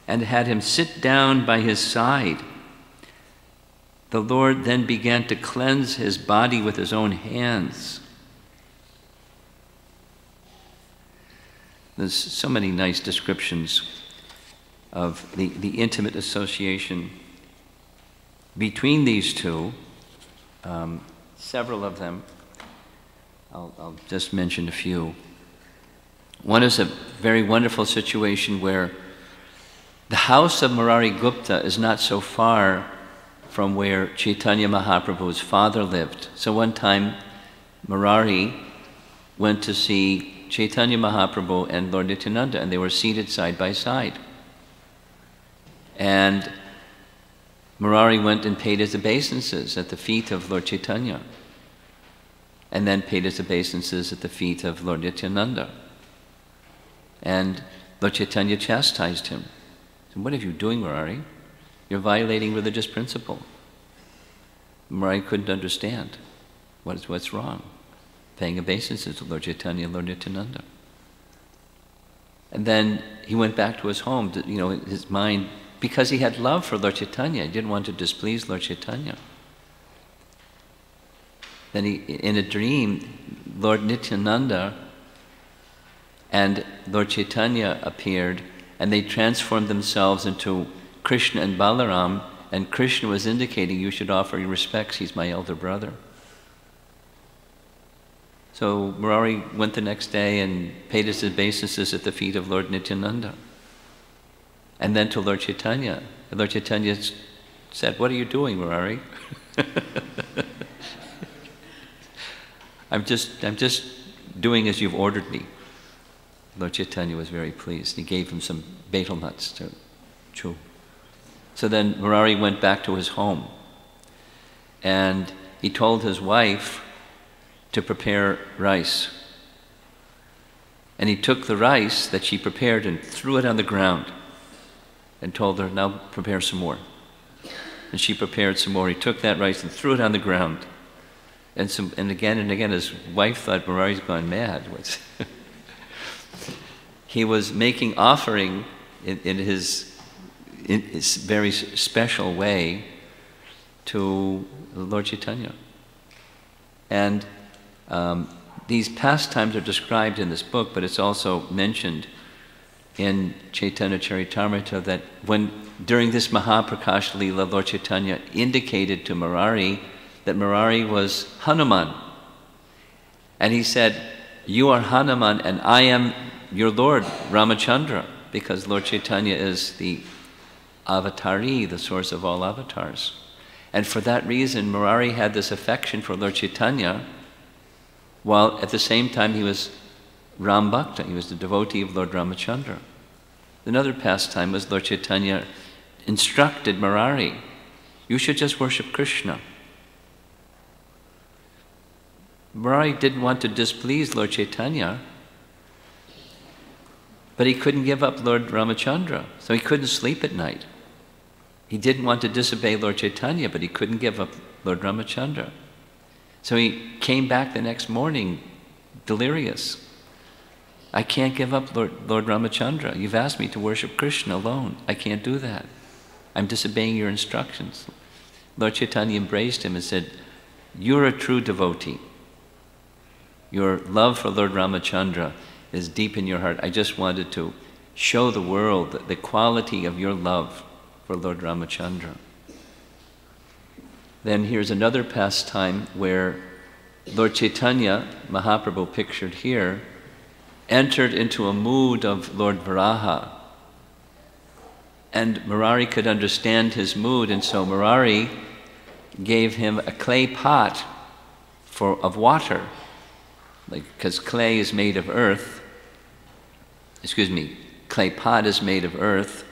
and had him sit down by his side. The Lord then began to cleanse his body with his own hands. There's so many nice descriptions of the intimate association between these two, several of them. I'll just mention a few. One is a very wonderful situation where the house of Murari Gupta is not so far from where Chaitanya Mahaprabhu's father lived. So one time, Murari went to see Chaitanya Mahaprabhu and Lord Nityananda, and they were seated side by side. And Murari went and paid his obeisances at the feet of Lord Chaitanya, and then paid his obeisances at the feet of Lord Nityananda. And Lord Chaitanya chastised him. He said, "What are you doing, Murari? You're violating religious principle." Murari couldn't understand what's wrong. Paying obeisances to Lord Chaitanya and Lord Nityananda. And then he went back to his home, his mind, because he had love for Lord Chaitanya. He didn't want to displease Lord Chaitanya. Then in a dream, Lord Nityananda and Lord Chaitanya appeared, and they transformed themselves into Krishna and Balaram, and Krishna was indicating, "You should offer your respects, he's my elder brother." So Murari went the next day and paid his obeisances at the feet of Lord Nityananda. And then to Lord Chaitanya. And Lord Chaitanya said, "What are you doing, Murari?" I'm just doing as you've ordered me." Lord Chaitanya was very pleased. He gave him some betel nuts to chew. So then Murari went back to his home, and he told his wife to prepare rice. And he took the rice that she prepared and threw it on the ground and told her, "Now prepare some more." And she prepared some more. He took that rice and threw it on the ground. And again, his wife thought Murari's gone mad. He was making offering in his very special way to Lord Chaitanya. And these pastimes are described in this book, but it's also mentioned in Chaitanya Charitamrita that during this Mahaprakash Leela, Lord Chaitanya indicated to Murari that Murari was Hanuman. And he said, "You are Hanuman and I am your Lord Ramachandra," because Lord Chaitanya is the avatari, the source of all avatars. And for that reason, Murari had this affection for Lord Chaitanya, while at the same time he was Ram Bhakta, he was the devotee of Lord Ramachandra. Another pastime was Lord Chaitanya instructed Murari, "You should just worship Krishna." Murari didn't want to displease Lord Chaitanya, but he couldn't give up Lord Ramachandra, so he couldn't sleep at night. He didn't want to disobey Lord Chaitanya, but he couldn't give up Lord Ramachandra. So he came back the next morning delirious. I can't give up Lord Ramachandra. You've asked me to worship Krishna alone. I can't do that. I'm disobeying your instructions. Lord Chaitanya embraced him and said, you're a true devotee. Your love for Lord Ramachandra is deep in your heart. I just wanted to show the world the quality of your love for Lord Ramachandra. Then here's another pastime where Lord Chaitanya, Mahaprabhu pictured here, entered into a mood of Lord Varaha. And Murari could understand his mood, and so Murari gave him a clay pot of water, because clay is made of earth. Clay pot is made of earth,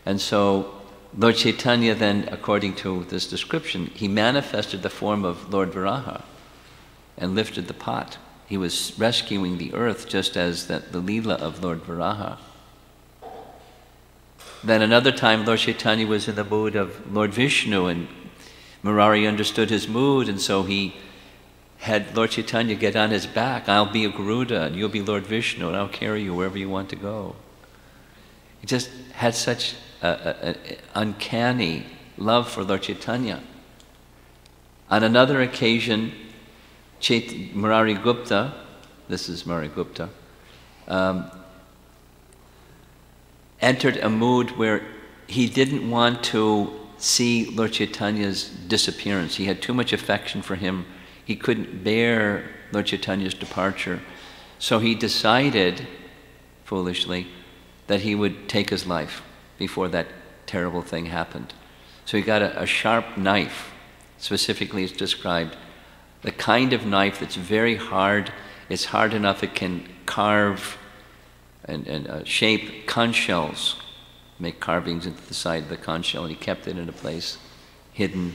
and so Lord Chaitanya then, according to this description, he manifested the form of Lord Varaha and lifted the pot. He was rescuing the earth just as the Leela of Lord Varaha. Then another time Lord Chaitanya was in the mood of Lord Vishnu, and Murari understood his mood, and so he had Lord Chaitanya get on his back. I'll be a Garuda and you'll be Lord Vishnu, and I'll carry you wherever you want to go. He just had such an uncanny love for Lord Chaitanya. On another occasion, Murari Gupta, this is Murari Gupta, entered a mood where he didn't want to see Lord Chaitanya's disappearance. He had too much affection for him. He couldn't bear Lord Chaitanya's departure. So he decided, foolishly, that he would take his life before that terrible thing happened. So he got a sharp knife. Specifically, it's described, the kind of knife that's very hard. It's hard enough it can carve and shape conch shells, make carvings into the side of the conch shell, and he kept it in a place hidden.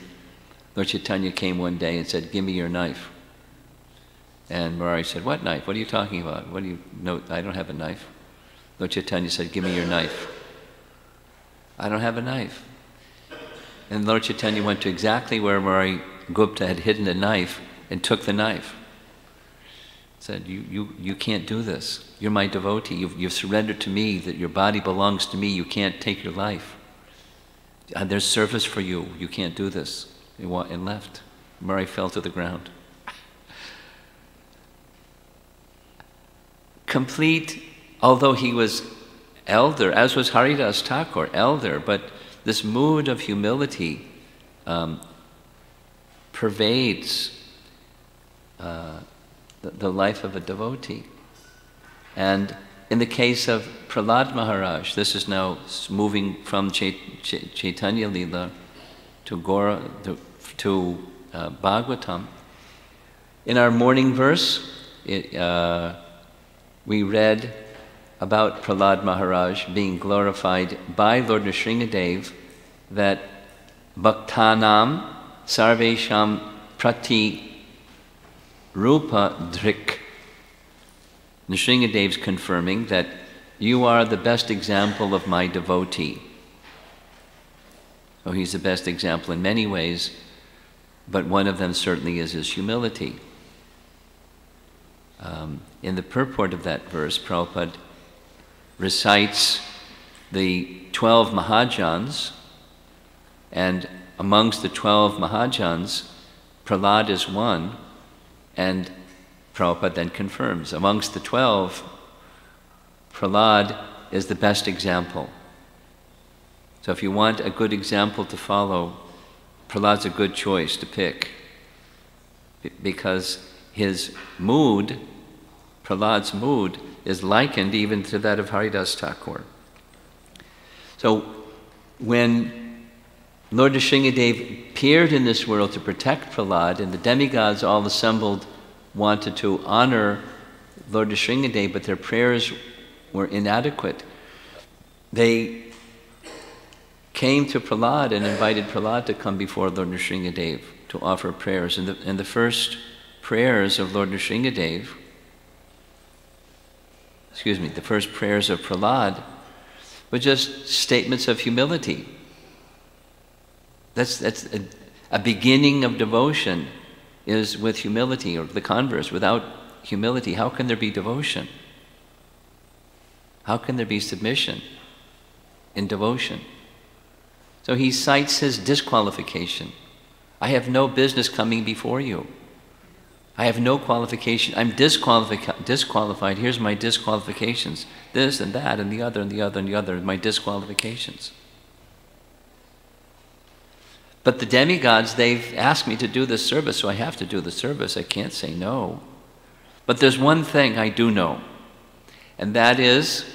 Lord Chaitanya came one day and said, give me your knife. And Murari said, what knife? What are you talking about? What do you know? I don't have a knife. Lord Chaitanya said, give me your knife. I don't have a knife. And Lord Chaitanya went to exactly where Murari Gupta had hidden the knife and took the knife. Said, you can't do this. You're my devotee. You've surrendered to me, that your body belongs to me. You can't take your life. There's service for you. You can't do this. And left. Murari fell to the ground. Complete, although he was elder, as was Haridas Thakur, elder, but this mood of humility pervades the life of a devotee. And in the case of Prahlad Maharaj, this is now moving from Chaitanya Leela to Bhagavatam. In our morning verse, we read about Prahlad Maharaj being glorified by Lord Nrsingadev, that Bhaktanam Sarvesham Prati Rupa Dhrik. Nrsingadev's confirming that you are the best example of my devotee. Oh, he's the best example in many ways, but one of them certainly is his humility. In the purport of that verse, Prabhupada recites the 12 Mahajans, and amongst the 12 Mahajans, Prahlad is one, and Prabhupada then confirms, amongst the 12, Prahlad is the best example. So if you want a good example to follow, Prahlad's a good choice to pick, because his mood, Prahlad's mood, is likened even to that of Haridas Thakur. So when Lord Nrsingadev appeared in this world to protect Prahlad, and the demigods all assembled wanted to honor Lord Nrsingadev, but their prayers were inadequate, they came to Prahlad and invited Prahlad to come before Lord Nrsingadev to offer prayers. And the first prayers of Lord Nrsingadev, the first prayers of Prahlad were just statements of humility. That's A beginning of devotion is with humility, or the converse. Without humility, how can there be devotion? How can there be submission in devotion? So he cites his disqualification. I have no business coming before you. I have no qualification. I'm disqualified. Here's my disqualifications. This and that and the other and the other and the other, my disqualifications. But the demigods, they've asked me to do this service, so I have to do the service. I can't say no. But there's one thing I do know, and that is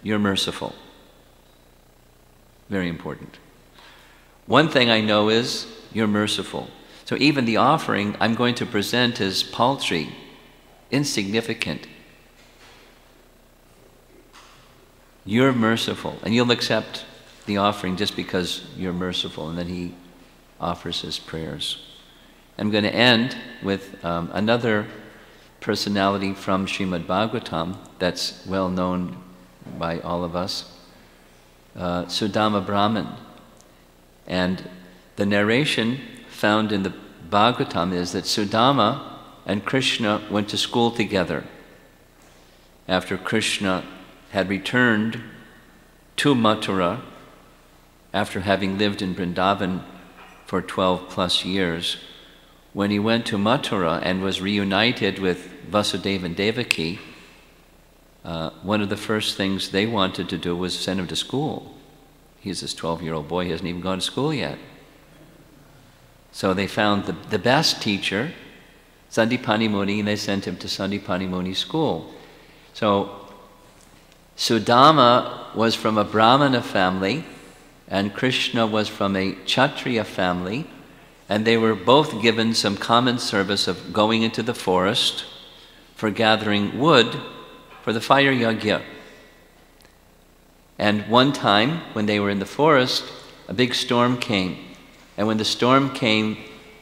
you're merciful. Very important. One thing I know is you're merciful. So even the offering I'm going to present is paltry, insignificant. You're merciful, and you'll accept the offering just because you're merciful. And then he offers his prayers. I'm going to end with another personality from Srimad Bhagavatam that's well known by all of us, Sudama Brahman. And the narration found in the Bhagavatam is that Sudama and Krishna went to school together after Krishna had returned to Mathura after having lived in Vrindavan for 12 plus years. When he went to Mathura and was reunited with Vasudeva and Devaki, one of the first things they wanted to do was send him to school. He's this 12-year-old boy, he hasn't even gone to school yet. So they found the best teacher, Sandipani Muni, and they sent him to Sandipani Muni's school. So Sudama was from a Brahmana family, and Krishna was from a Kshatriya family, and they were both given some common service of going into the forest for gathering wood for the fire yagya. And one time, when they were in the forest, a big storm came. And when the storm came,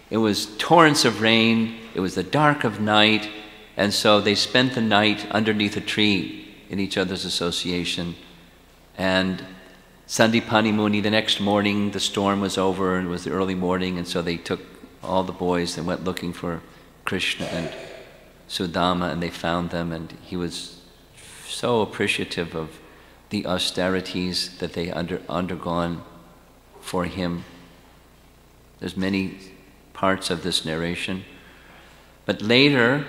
it was torrents of rain, it was the dark of night, and so they spent the night underneath a tree in each other's association. And Sandipani Muni, the next morning, the storm was over and it was the early morning, and so they took all the boys and went looking for Krishna and Sudama, and they found them, and he was so appreciative of the austerities that they undergone for him. There's many parts of this narration. But later,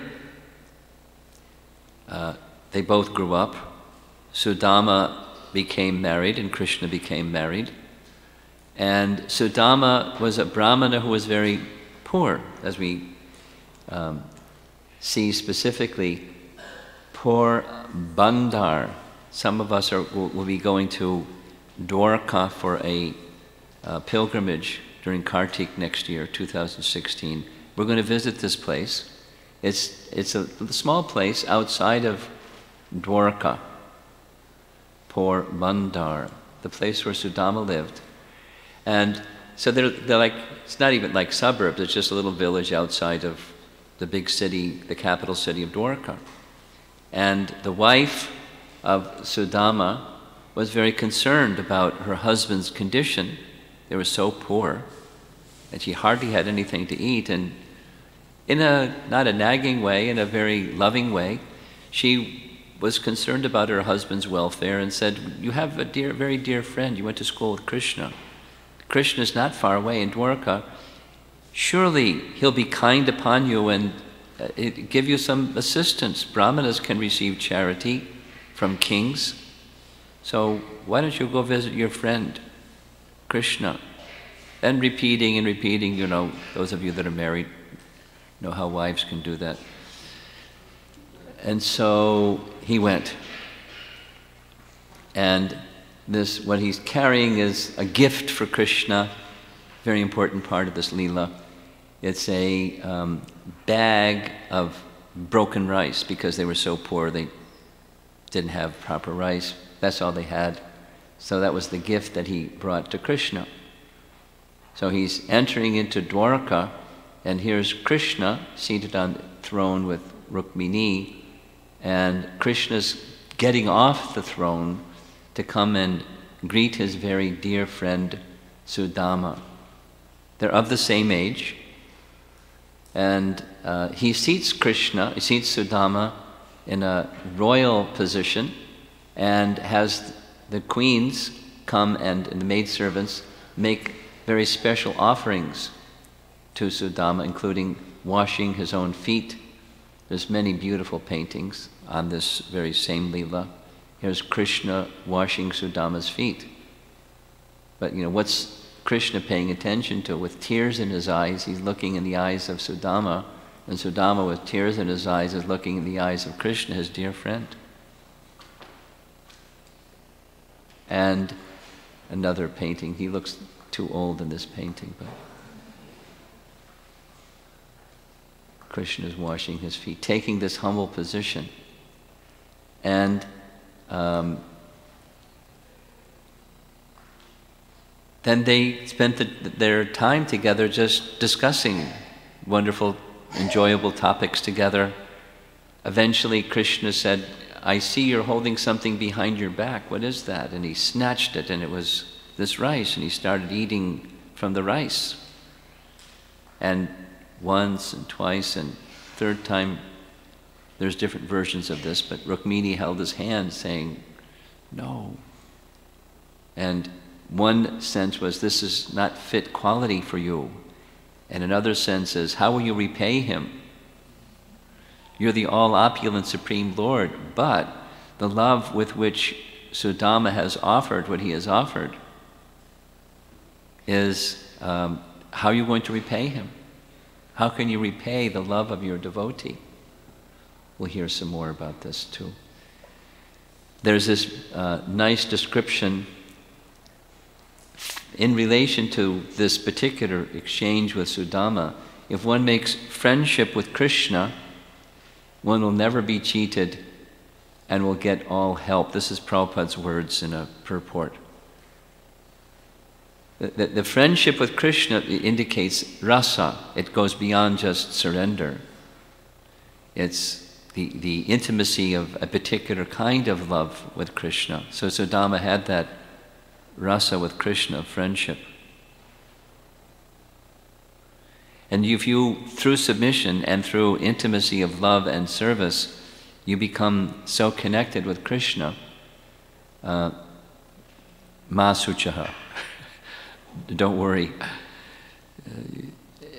they both grew up. Sudama became married and Krishna became married. And Sudama was a Brahmana who was very poor, as we see specifically. Poor Bandar. Some of us will be going to Dwarka for a pilgrimage during Kartik next year, 2016. We're going to visit this place. It's a small place outside of Dwarka, Por Bandar, the place where Sudama lived. And so they're like, it's not even like suburbs, it's just a little village outside of the big city, the capital city of Dwarka. And the wife of Sudama was very concerned about her husband's condition. They were so poor, and she hardly had anything to eat. And in a, not a nagging way, in a very loving way, she was concerned about her husband's welfare and said, you have a very dear friend. You went to school with Krishna. Krishna is not far away in Dwarka. Surely he'll be kind upon you and give you some assistance. Brahmanas can receive charity from kings. So why don't you go visit your friend, Krishna? And repeating and repeating, you know, those of you that are married know how wives can do that. And so he went. And this, what he's carrying is a gift for Krishna, very important part of this Leela. It's a bag of broken rice, because they were so poor, they didn't have proper rice. That's all they had. So that was the gift that he brought to Krishna. So he's entering into Dwarka, and here's Krishna seated on the throne with Rukmini, and Krishna's getting off the throne to come and greet his very dear friend Sudama. They're of the same age. And he seats Krishna, he seats Sudama in a royal position and has the queens come and the maidservants make very special offerings to Sudama, including washing his own feet. There's many beautiful paintings on this very same Leela. Here's Krishna washing Sudama's feet. But what's Krishna paying attention to? With tears in his eyes, he's looking in the eyes of Sudama, and Sudama with tears in his eyes is looking in the eyes of Krishna, his dear friend. And another painting, he looks too old in this painting, but Krishna is washing his feet, taking this humble position. And then they spent their time together just discussing wonderful, enjoyable topics together. Eventually Krishna said, I see you're holding something behind your back. What is that? And he snatched it, and it was this rice, and he started eating from the rice. And once and twice and third time, there's different versions of this, but Rukmini held his hand saying, no. And one sense was, this is not fit quality for you. And another sense is, how will you repay him? You're the all-opulent Supreme Lord, but the love with which Sudama has offered what he has offered is, how are you going to repay him? How can you repay the love of your devotee? We'll hear some more about this too. There's this nice description in relation to this particular exchange with Sudama. If one makes friendship with Krishna, one will never be cheated and will get all help. This is Prabhupada's words in a purport. The friendship with Krishna indicates rasa. It goes beyond just surrender. It's the intimacy of a particular kind of love with Krishna. So Sudama had that rasa with Krishna, friendship. And if you, through submission and through intimacy of love and service, you become so connected with Krishna, ma suchaha. Don't worry.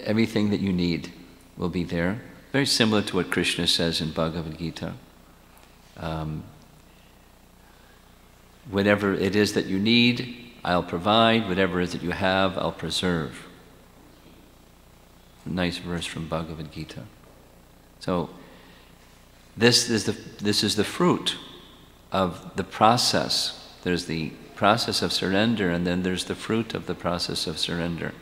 Everything that you need will be there. Very similar to what Krishna says in Bhagavad Gita. Whatever it is that you need, I'll provide. Whatever it is that you have, I'll preserve. A nice verse from Bhagavad Gita. So this is the fruit of the process. There's the process of surrender, and then there's the fruit of the process of surrender.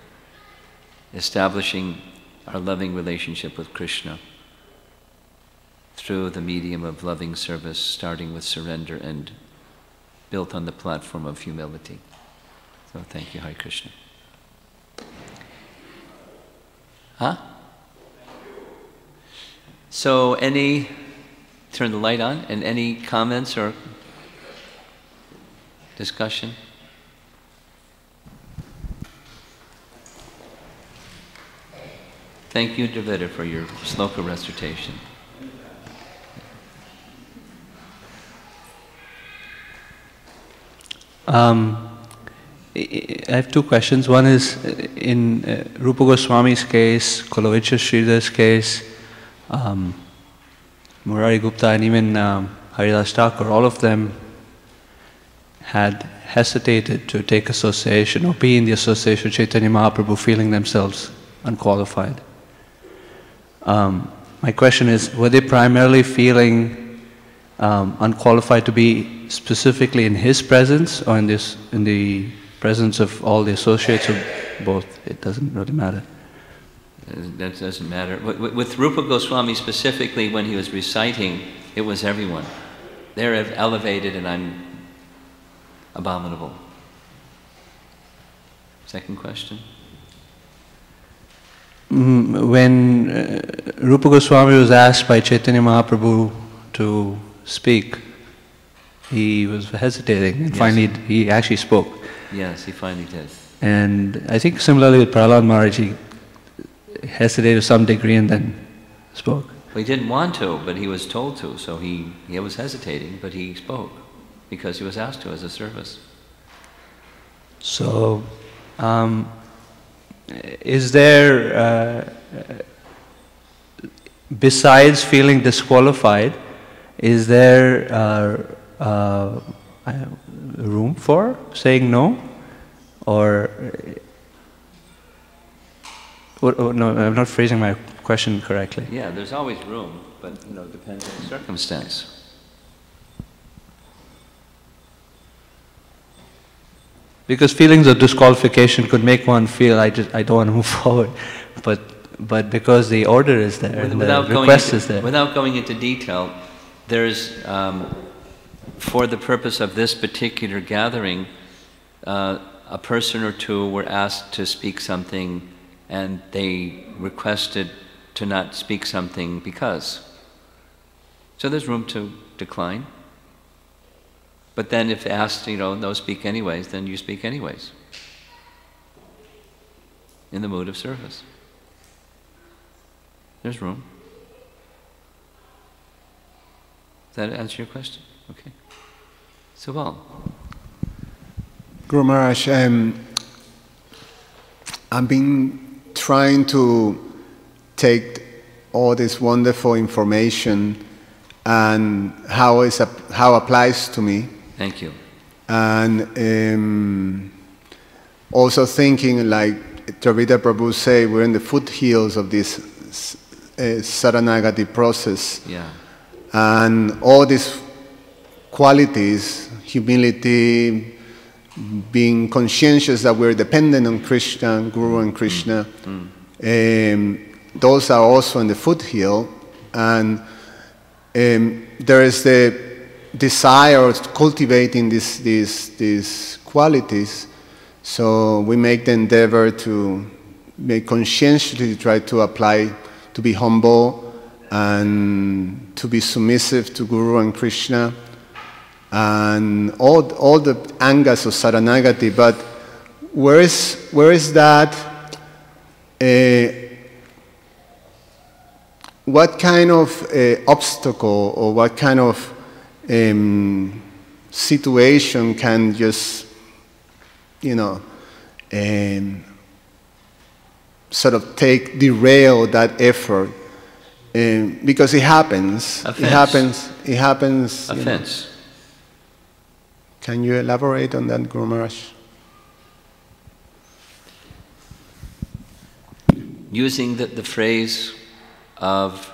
Establishing our loving relationship with Krishna through the medium of loving service, starting with surrender and built on the platform of humility. So thank you, Hare Krishna. Huh? So turn the light on, and any comments or discussion? Thank you, Dravida, for your sloka recitation. I have two questions. One is, in Rupa Goswami's case, Kulavicha Sridhar's case, Murari Gupta, and even Haridas Thakur, all of them had hesitated to take association or be in the association of Chaitanya Mahaprabhu, feeling themselves unqualified. My question is, were they primarily feeling unqualified to be specifically in his presence, or in the presence of all the associates, or both? It doesn't really matter. That doesn't matter. With Rupa Goswami specifically, when he was reciting, it was everyone. They're elevated and I'm abominable. Second question? When Rupa Goswami was asked by Chaitanya Mahaprabhu to speak, he was hesitating, and yes, finally he actually spoke. Yes, he finally did. And I think similarly with Prahlad Maharaj, he hesitated to some degree and then spoke. Well, he didn't want to, but he was told to, so he was hesitating, but he spoke because he was asked to as a service. So, is there, besides feeling disqualified, is there room for saying no? Or, no, I'm not phrasing my question correctly. Yeah, there's always room, but it depends on the circumstance. Because feelings of disqualification could make one feel, I don't want to move forward, but because the order is there, and the request is there. Without going into detail, there's, for the purpose of this particular gathering, a person or two were asked to speak something, and they requested to not speak something because. So there's room to decline. But then if asked, no, speak anyways, then you speak anyways. In the mood of service. There's room. Does that answer your question? Okay. So well. Guru Maharaj, I've been trying to take all this wonderful information and how it applies to me. Thank you. And also thinking, like Travita Prabhu say, we're in the foothills of this Saranagati process. Yeah. And all these qualities, humility, being conscientious that we're dependent on Krishna, Guru and Krishna, those are also in the foothill. And there is the desire of cultivating these qualities. So we make the endeavor to make conscientiously try to apply, to be humble and to be submissive to Guru and Krishna, and all the angas of Saranagati. But where is that? What kind of obstacle or what kind of situation can just, sort of derail that effort? Because it happens. Offense. It happens. Offense. Can you elaborate on that, Guru Maharaj? Using the phrase of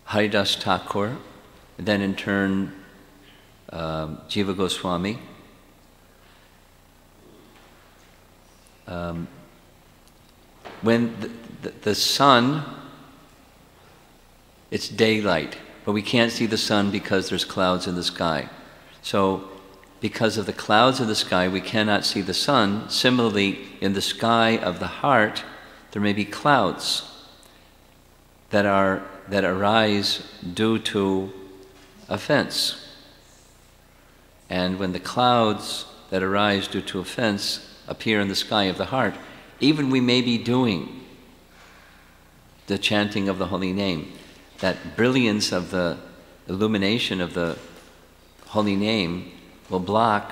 Haridas Thakur, then in turn Jiva Goswami, when the sun, it's daylight, but we can't see the sun because there's clouds in the sky. So because of the clouds in the sky, we cannot see the sun. Similarly, in the sky of the heart, there may be clouds that arise due to offense. And when the clouds that arise due to offense appear in the sky of the heart, even we may be doing the chanting of the holy name, that brilliance of the illumination of the holy name will block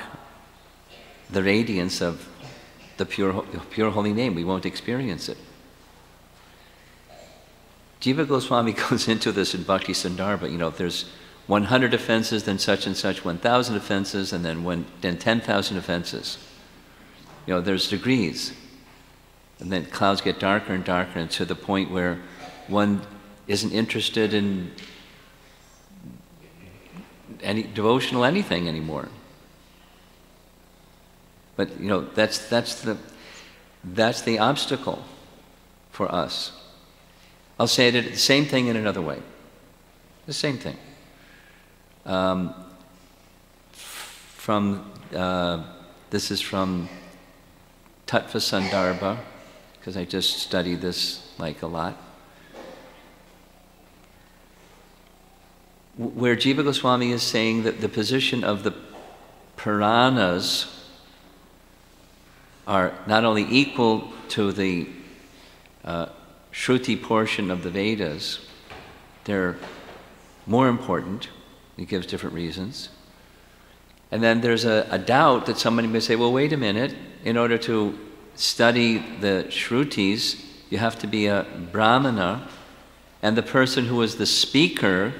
the radiance of the pure holy name. We won't experience it. Jiva Goswami goes into this in Bhakti Sandarbha. If there's 100 offenses, then such and such 1,000 offenses, and then 10,000 offenses. There's degrees. And then clouds get darker and darker, and to the point where one isn't interested in any devotional anything anymore. But that's the obstacle for us. I'll say it the same thing in another way. The same thing. This is from Tattva Sandarbha, because I just study this a lot. Where Jiva Goswami is saying that the position of the Puranas are not only equal to the Shruti portion of the Vedas, they're more important. It gives different reasons. And then there's a doubt that somebody may say, well, wait a minute, in order to study the Shrutis, you have to be a Brahmana, and the person who was the speaker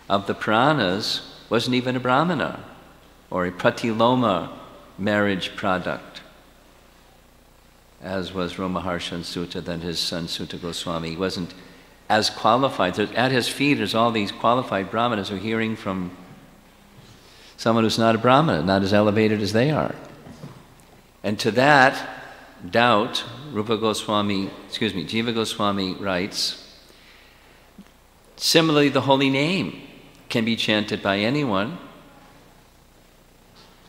of the Puranas wasn't even a Brahmana, or a Pratiloma marriage product, as was Romaharshan Sutta, then his son Sutta Goswami. He wasn't as qualified. At his feet, there's all these qualified Brahmanas who are hearing from someone who's not a Brahmana, not as elevated as they are. And to that doubt, Jiva Goswami writes, similarly, the holy name can be chanted by anyone.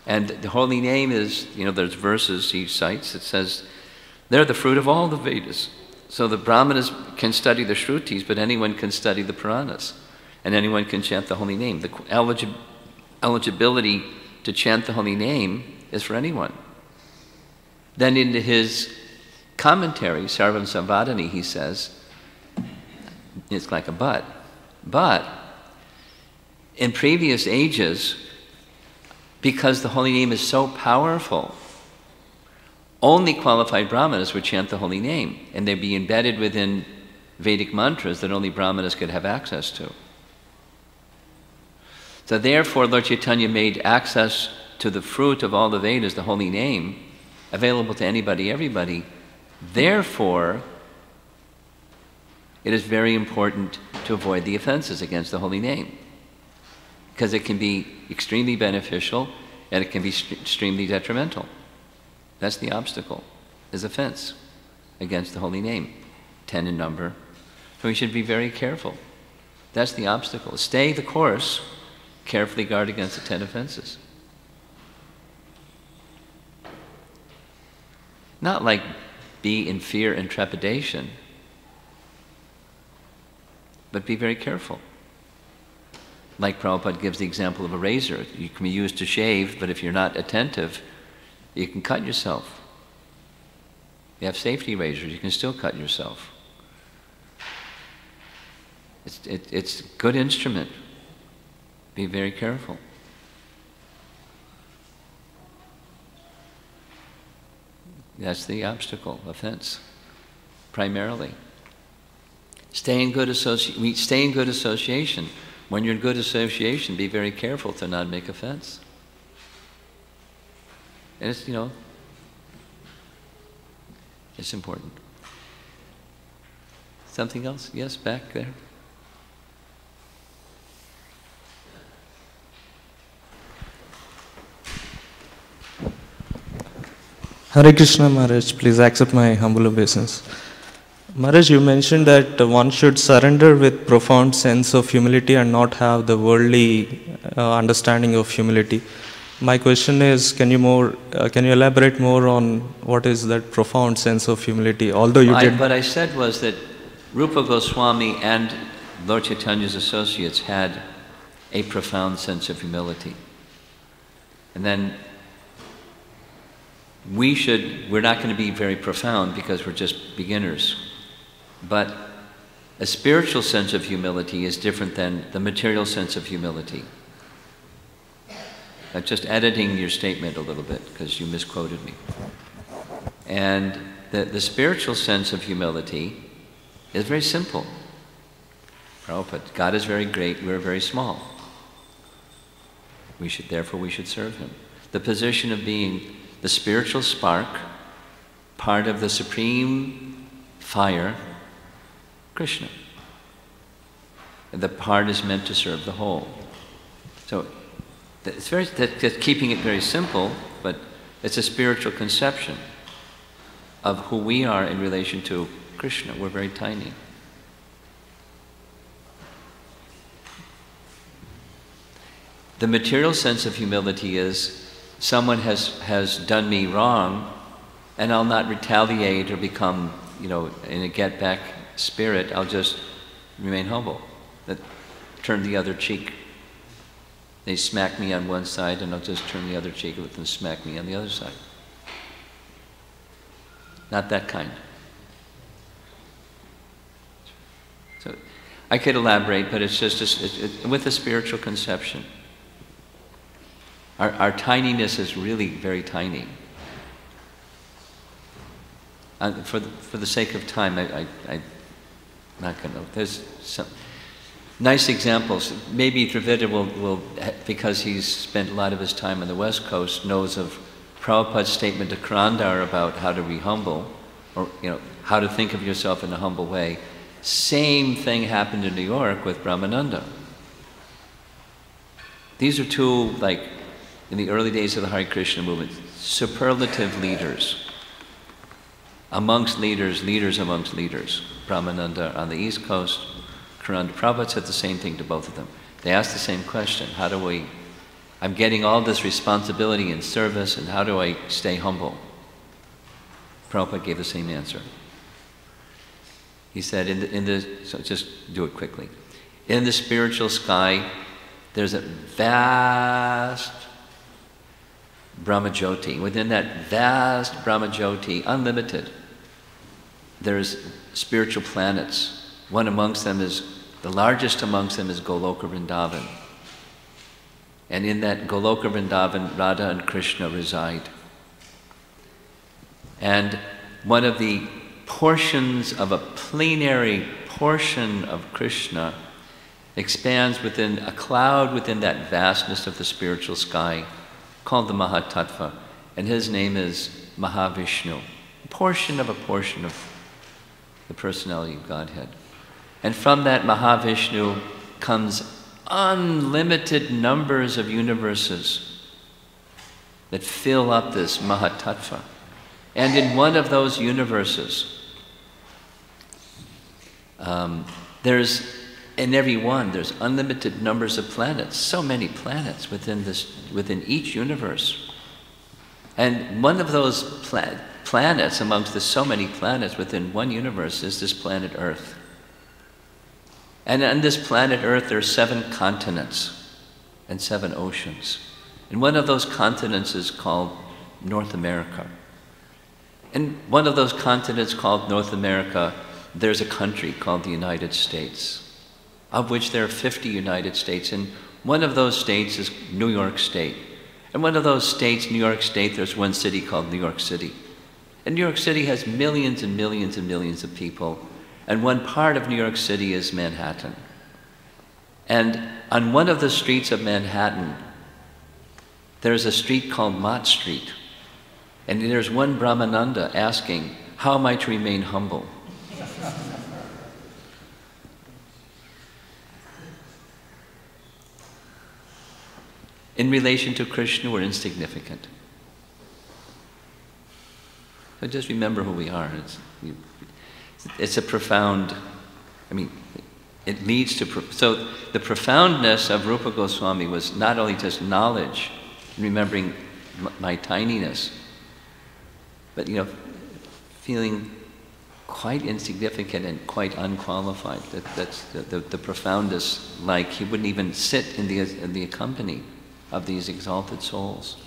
And the holy name is, there's verses he cites that says, they're the fruit of all the Vedas. So the Brahmanas can study the Shrutis, but anyone can study the Puranas. And anyone can chant the holy name. The eligibility to chant the holy name is for anyone. Then into his commentary, Sarvam Samvadani, he says, it's like a but. But in previous ages, because the holy name is so powerful, only qualified Brahmanas would chant the holy name, and they'd be embedded within Vedic mantras that only Brahmanas could have access to. So therefore, Lord Chaitanya made access to the fruit of all the Vedas, the holy name, available to anybody, everybody. Therefore, it is very important to avoid the offenses against the holy name, because it can be extremely beneficial and it can be extremely detrimental. That's the obstacle, is offense against the holy name, 10 in number. So we should be very careful. That's the obstacle. Stay the course, carefully guard against the 10 offenses. Not like be in fear and trepidation, but be very careful. Like Prabhupada gives the example of a razor. You can be used to shave, but if you're not attentive, you can cut yourself. You have safety razors, you can still cut yourself. It's a good instrument. Be very careful. That's the obstacle, offense, primarily. Stay in good association. When you're in good association, be very careful to not make offense. And it's, it's important. Something else? Yes, back there. Hare Krishna Maharaj, please accept my humble obeisance. Maharaj, you mentioned that one should surrender with profound sense of humility and not have the worldly understanding of humility. My question is, can you elaborate more on what is that profound sense of humility? Although you did. What I said was that Rupa Goswami and Lord Chaitanya's associates had a profound sense of humility. And then we're not going to be very profound because we're just beginners. But a spiritual sense of humility is different than the material sense of humility. I'm just editing your statement a little bit because you misquoted me. And the spiritual sense of humility is very simple. Prabhupada, God is very great, we're very small. Therefore we should serve Him. The position of being the spiritual spark, part of the supreme fire, Krishna. And the part is meant to serve the whole. So that's keeping it very simple, but it's a spiritual conception of who we are in relation to Krishna. We're very tiny. The material sense of humility is someone has done me wrong, and I'll not retaliate or become, in a get-back spirit. I'll just remain humble, turn the other cheek. They smack me on one side, and I'll just turn the other cheek and let them smack me on the other side. Not that kind. So I could elaborate, but it's just with a spiritual conception. Our tininess is really very tiny. For the sake of time, I'm not going to. There's some nice examples. Maybe Dravida will, because he's spent a lot of his time on the West Coast, knows of Prabhupada's statement to Karandar about how to be humble, or how to think of yourself in a humble way. Same thing happened in New York with Brahmananda. These are two, like, in the early days of the Hare Krishna movement, superlative leaders. Amongst leaders, leaders amongst leaders. Brahmananda on the East Coast, Karandar. Prabhupada said the same thing to both of them. They asked the same question, I'm getting all this responsibility and service, and how do I stay humble? Prabhupada gave the same answer. He said, so just do it quickly. In the spiritual sky, there's a vast Brahmajyoti. Within that vast Brahmajyoti, unlimited, there's spiritual planets. One amongst them the largest amongst them is Goloka Vrindavan. And in that Goloka Vrindavan, Radha and Krishna reside. And one of the portions of a plenary portion of Krishna expands within a cloud within that vastness of the spiritual sky called the Mahatattva, and his name is Mahavishnu, a portion of the personality of Godhead. And from that Mahavishnu comes unlimited numbers of universes that fill up this Mahatattva. And in one of those universes, in every one, there's unlimited numbers of planets, so many planets within each universe. And one of those planets, amongst the so many planets within one universe, is this planet Earth. And on this planet Earth, there are 7 continents and 7 oceans. And one of those continents is called North America. And one of those continents called North America, there's a country called the United States, of which there are 50 United States. And one of those states is New York State. And one of those states, New York State, there's one city called New York City. And New York City has millions and millions and millions of people. And one part of New York City is Manhattan. And on one of the streets of Manhattan, there's a street called Mott Street. And there's one Brahmananda asking, how am I to remain humble? In relation to Krishna, we're insignificant. So just remember who we are. It's a profound, it leads to, so the profoundness of Rupa Goswami was not only just knowledge, remembering my tininess, but feeling quite insignificant and quite unqualified. That's the profoundest, like he wouldn't even sit in the company of these exalted souls,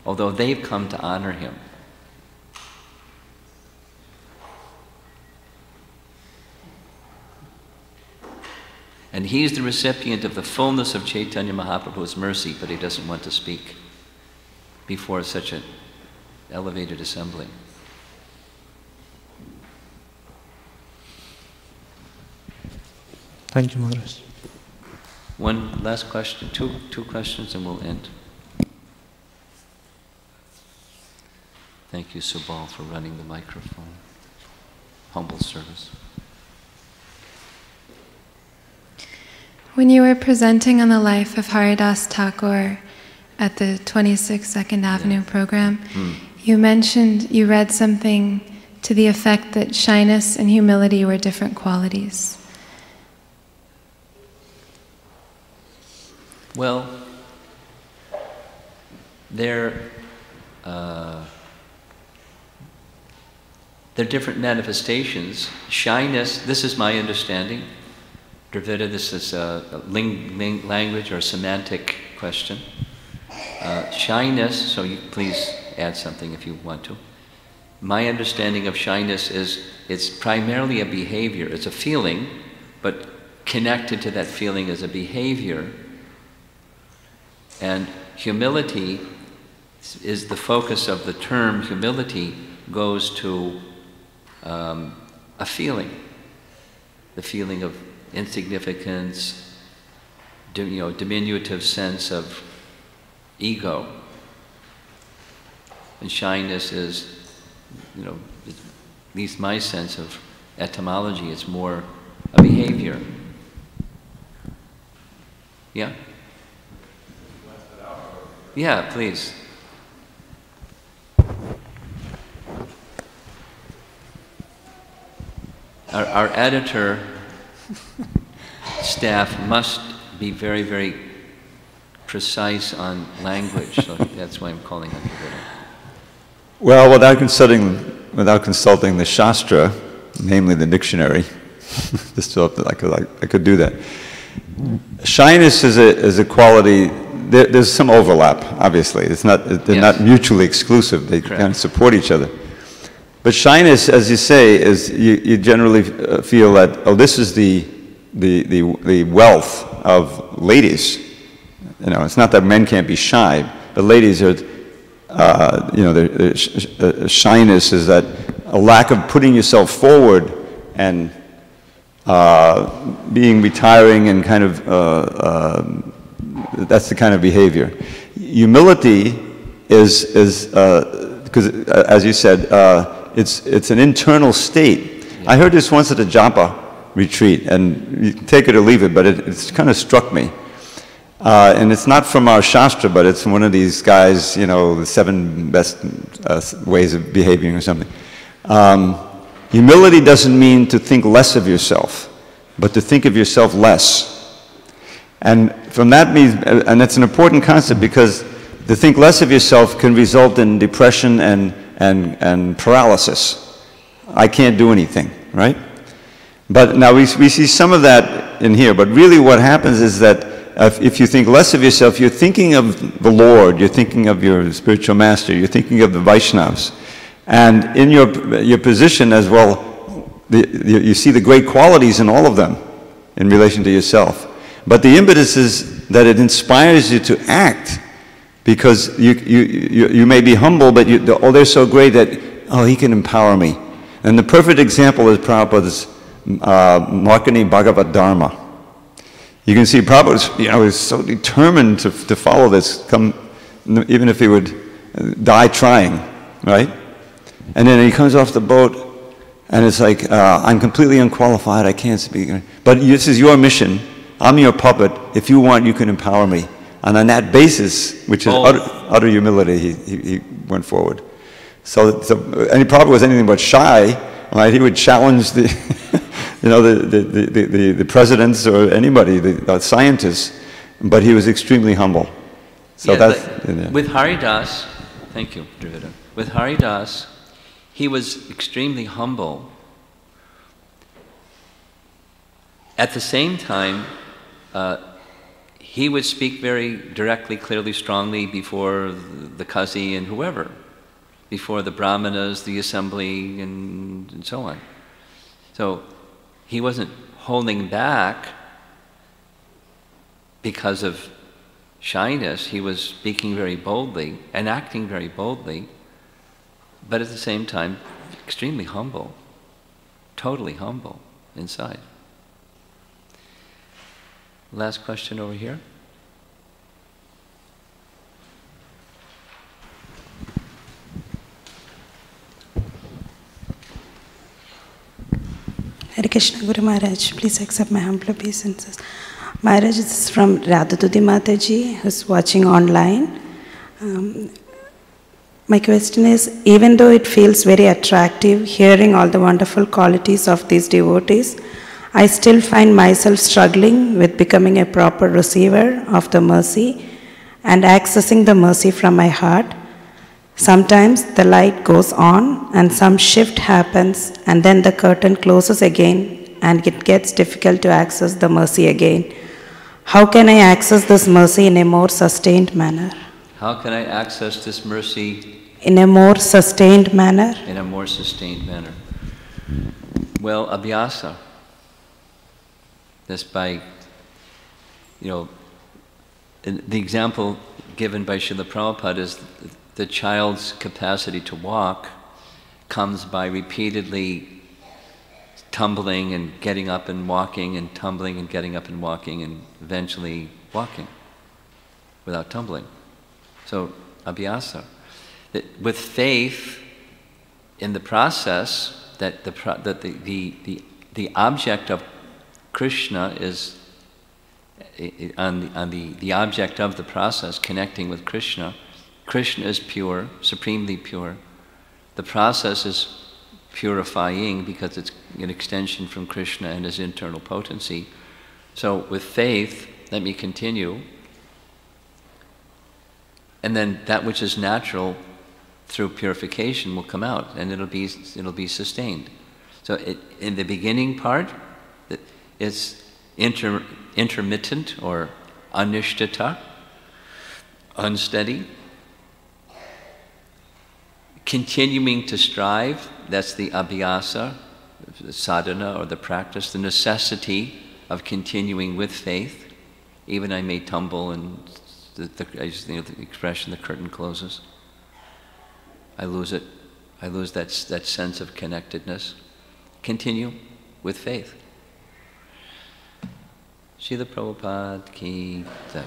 although they've come to honor him. And he's the recipient of the fullness of Chaitanya Mahaprabhu's mercy, but he doesn't want to speak before such an elevated assembly. Thank you, Maharaj. One last question, two questions, and we'll end. Thank you, Subal, for running the microphone. Humble service. When you were presenting on the life of Haridas Thakur at the 26th 2nd Avenue program, you mentioned, you read something to the effect that shyness and humility were different qualities. Well, they're different manifestations. Shyness, this is my understanding. Dravida, this is a language or semantic question. Shyness, so you please add something if you want to. my understanding of shyness is it's primarily a behavior. It's a feeling, but connected to that feeling is a behavior. And humility is the focus of the term. Humility goes to a feeling, the feeling of insignificance, diminutive sense of ego. And shyness is, at least my sense of etymology, it's more a behavior. Yeah? Yeah, please. Our editor staff must be very, very precise on language, so that's why I'm calling on you. Well, without consulting the Shastra, namely the dictionary, I could do that. Shyness is a quality. There's some overlap, obviously. They're not mutually exclusive. They kind of support each other. But shyness, as you say, is you generally feel that, this is the wealth of ladies. It's not that men can't be shy, but ladies are, shyness is that a lack of putting yourself forward and being retiring and kind of, that's the kind of behavior. Humility is because, as you said, it's an internal state. Yeah. I heard this once at a japa retreat, and you can take it or leave it, but it's kind of struck me. And it's not from our Shastra, but it's from one of these guys, the 7 best ways of behaving or something. Humility doesn't mean to think less of yourself, but to think of yourself less. And from that means, and that's an important concept, because to think less of yourself can result in depression and paralysis. I can't do anything, right? But now we see some of that in here, but really what happens is that if you think less of yourself, you're thinking of the Lord, you're thinking of your spiritual master, you're thinking of the Vaishnavas. And in your position as well, you see the great qualities in all of them in relation to yourself. But the impetus is that it inspires you to act, because you may be humble, but they're so great that, he can empower me. And the perfect example is Prabhupada's Markani Bhagavad Dharma. You can see Prabhupada was so determined to follow this, even if he would die trying, right? And then he comes off the boat, and it's like, I'm completely unqualified, I can't speak. But this is your mission, I'm your puppet, if you want, you can empower me. And on that basis, which is utter humility, he went forward. So and he probably was anything but shy, right? He would challenge the the presidents or anybody, the scientists, but he was extremely humble. So with Haridas, thank you, Dravida. With Haridas, he was extremely humble. At the same time, he would speak very directly, clearly, strongly before the Kazi and whoever, before the Brahmanas, the assembly, and so on. So he wasn't holding back because of shyness. He was speaking very boldly and acting very boldly, but at the same time, extremely humble, totally humble inside. Last question over here. Hare Krishna, Guru Maharaj, please accept my humble obeisances. Maharaj, this is from Radhatudi Mataji, who's watching online. My question is, even though it feels very attractive hearing all the wonderful qualities of these devotees, I still find myself struggling with becoming a proper receiver of the mercy and accessing the mercy from my heart. Sometimes the light goes on and some shift happens, and then the curtain closes again and it gets difficult to access the mercy again. How can I access this mercy in a more sustained manner? How can I access this mercy in a more sustained manner? In a more sustained manner. Well, abhyasa. That's by, the example given by Srila Prabhupada is the child's capacity to walk comes by repeatedly tumbling and getting up and walking and tumbling and getting up and walking and eventually walking without tumbling. So, abhyasa. With faith in the process, that the object of Krishna is on the object of the process, connecting with Krishna. Krishna is pure, supremely pure. The process is purifying because it's an extension from Krishna and his internal potency. So with faith, let me continue. And then that which is natural through purification will come out, and it'll be sustained. So in the beginning part, it's intermittent or anishtata, unsteady. Continuing to strive, that's the abhyasa, the sadhana or the practice, the necessity of continuing with faith. Even I may tumble and the expression, the curtain closes. I lose it. I lose that sense of connectedness. Continue with faith. Srila Prabhupada ki jai.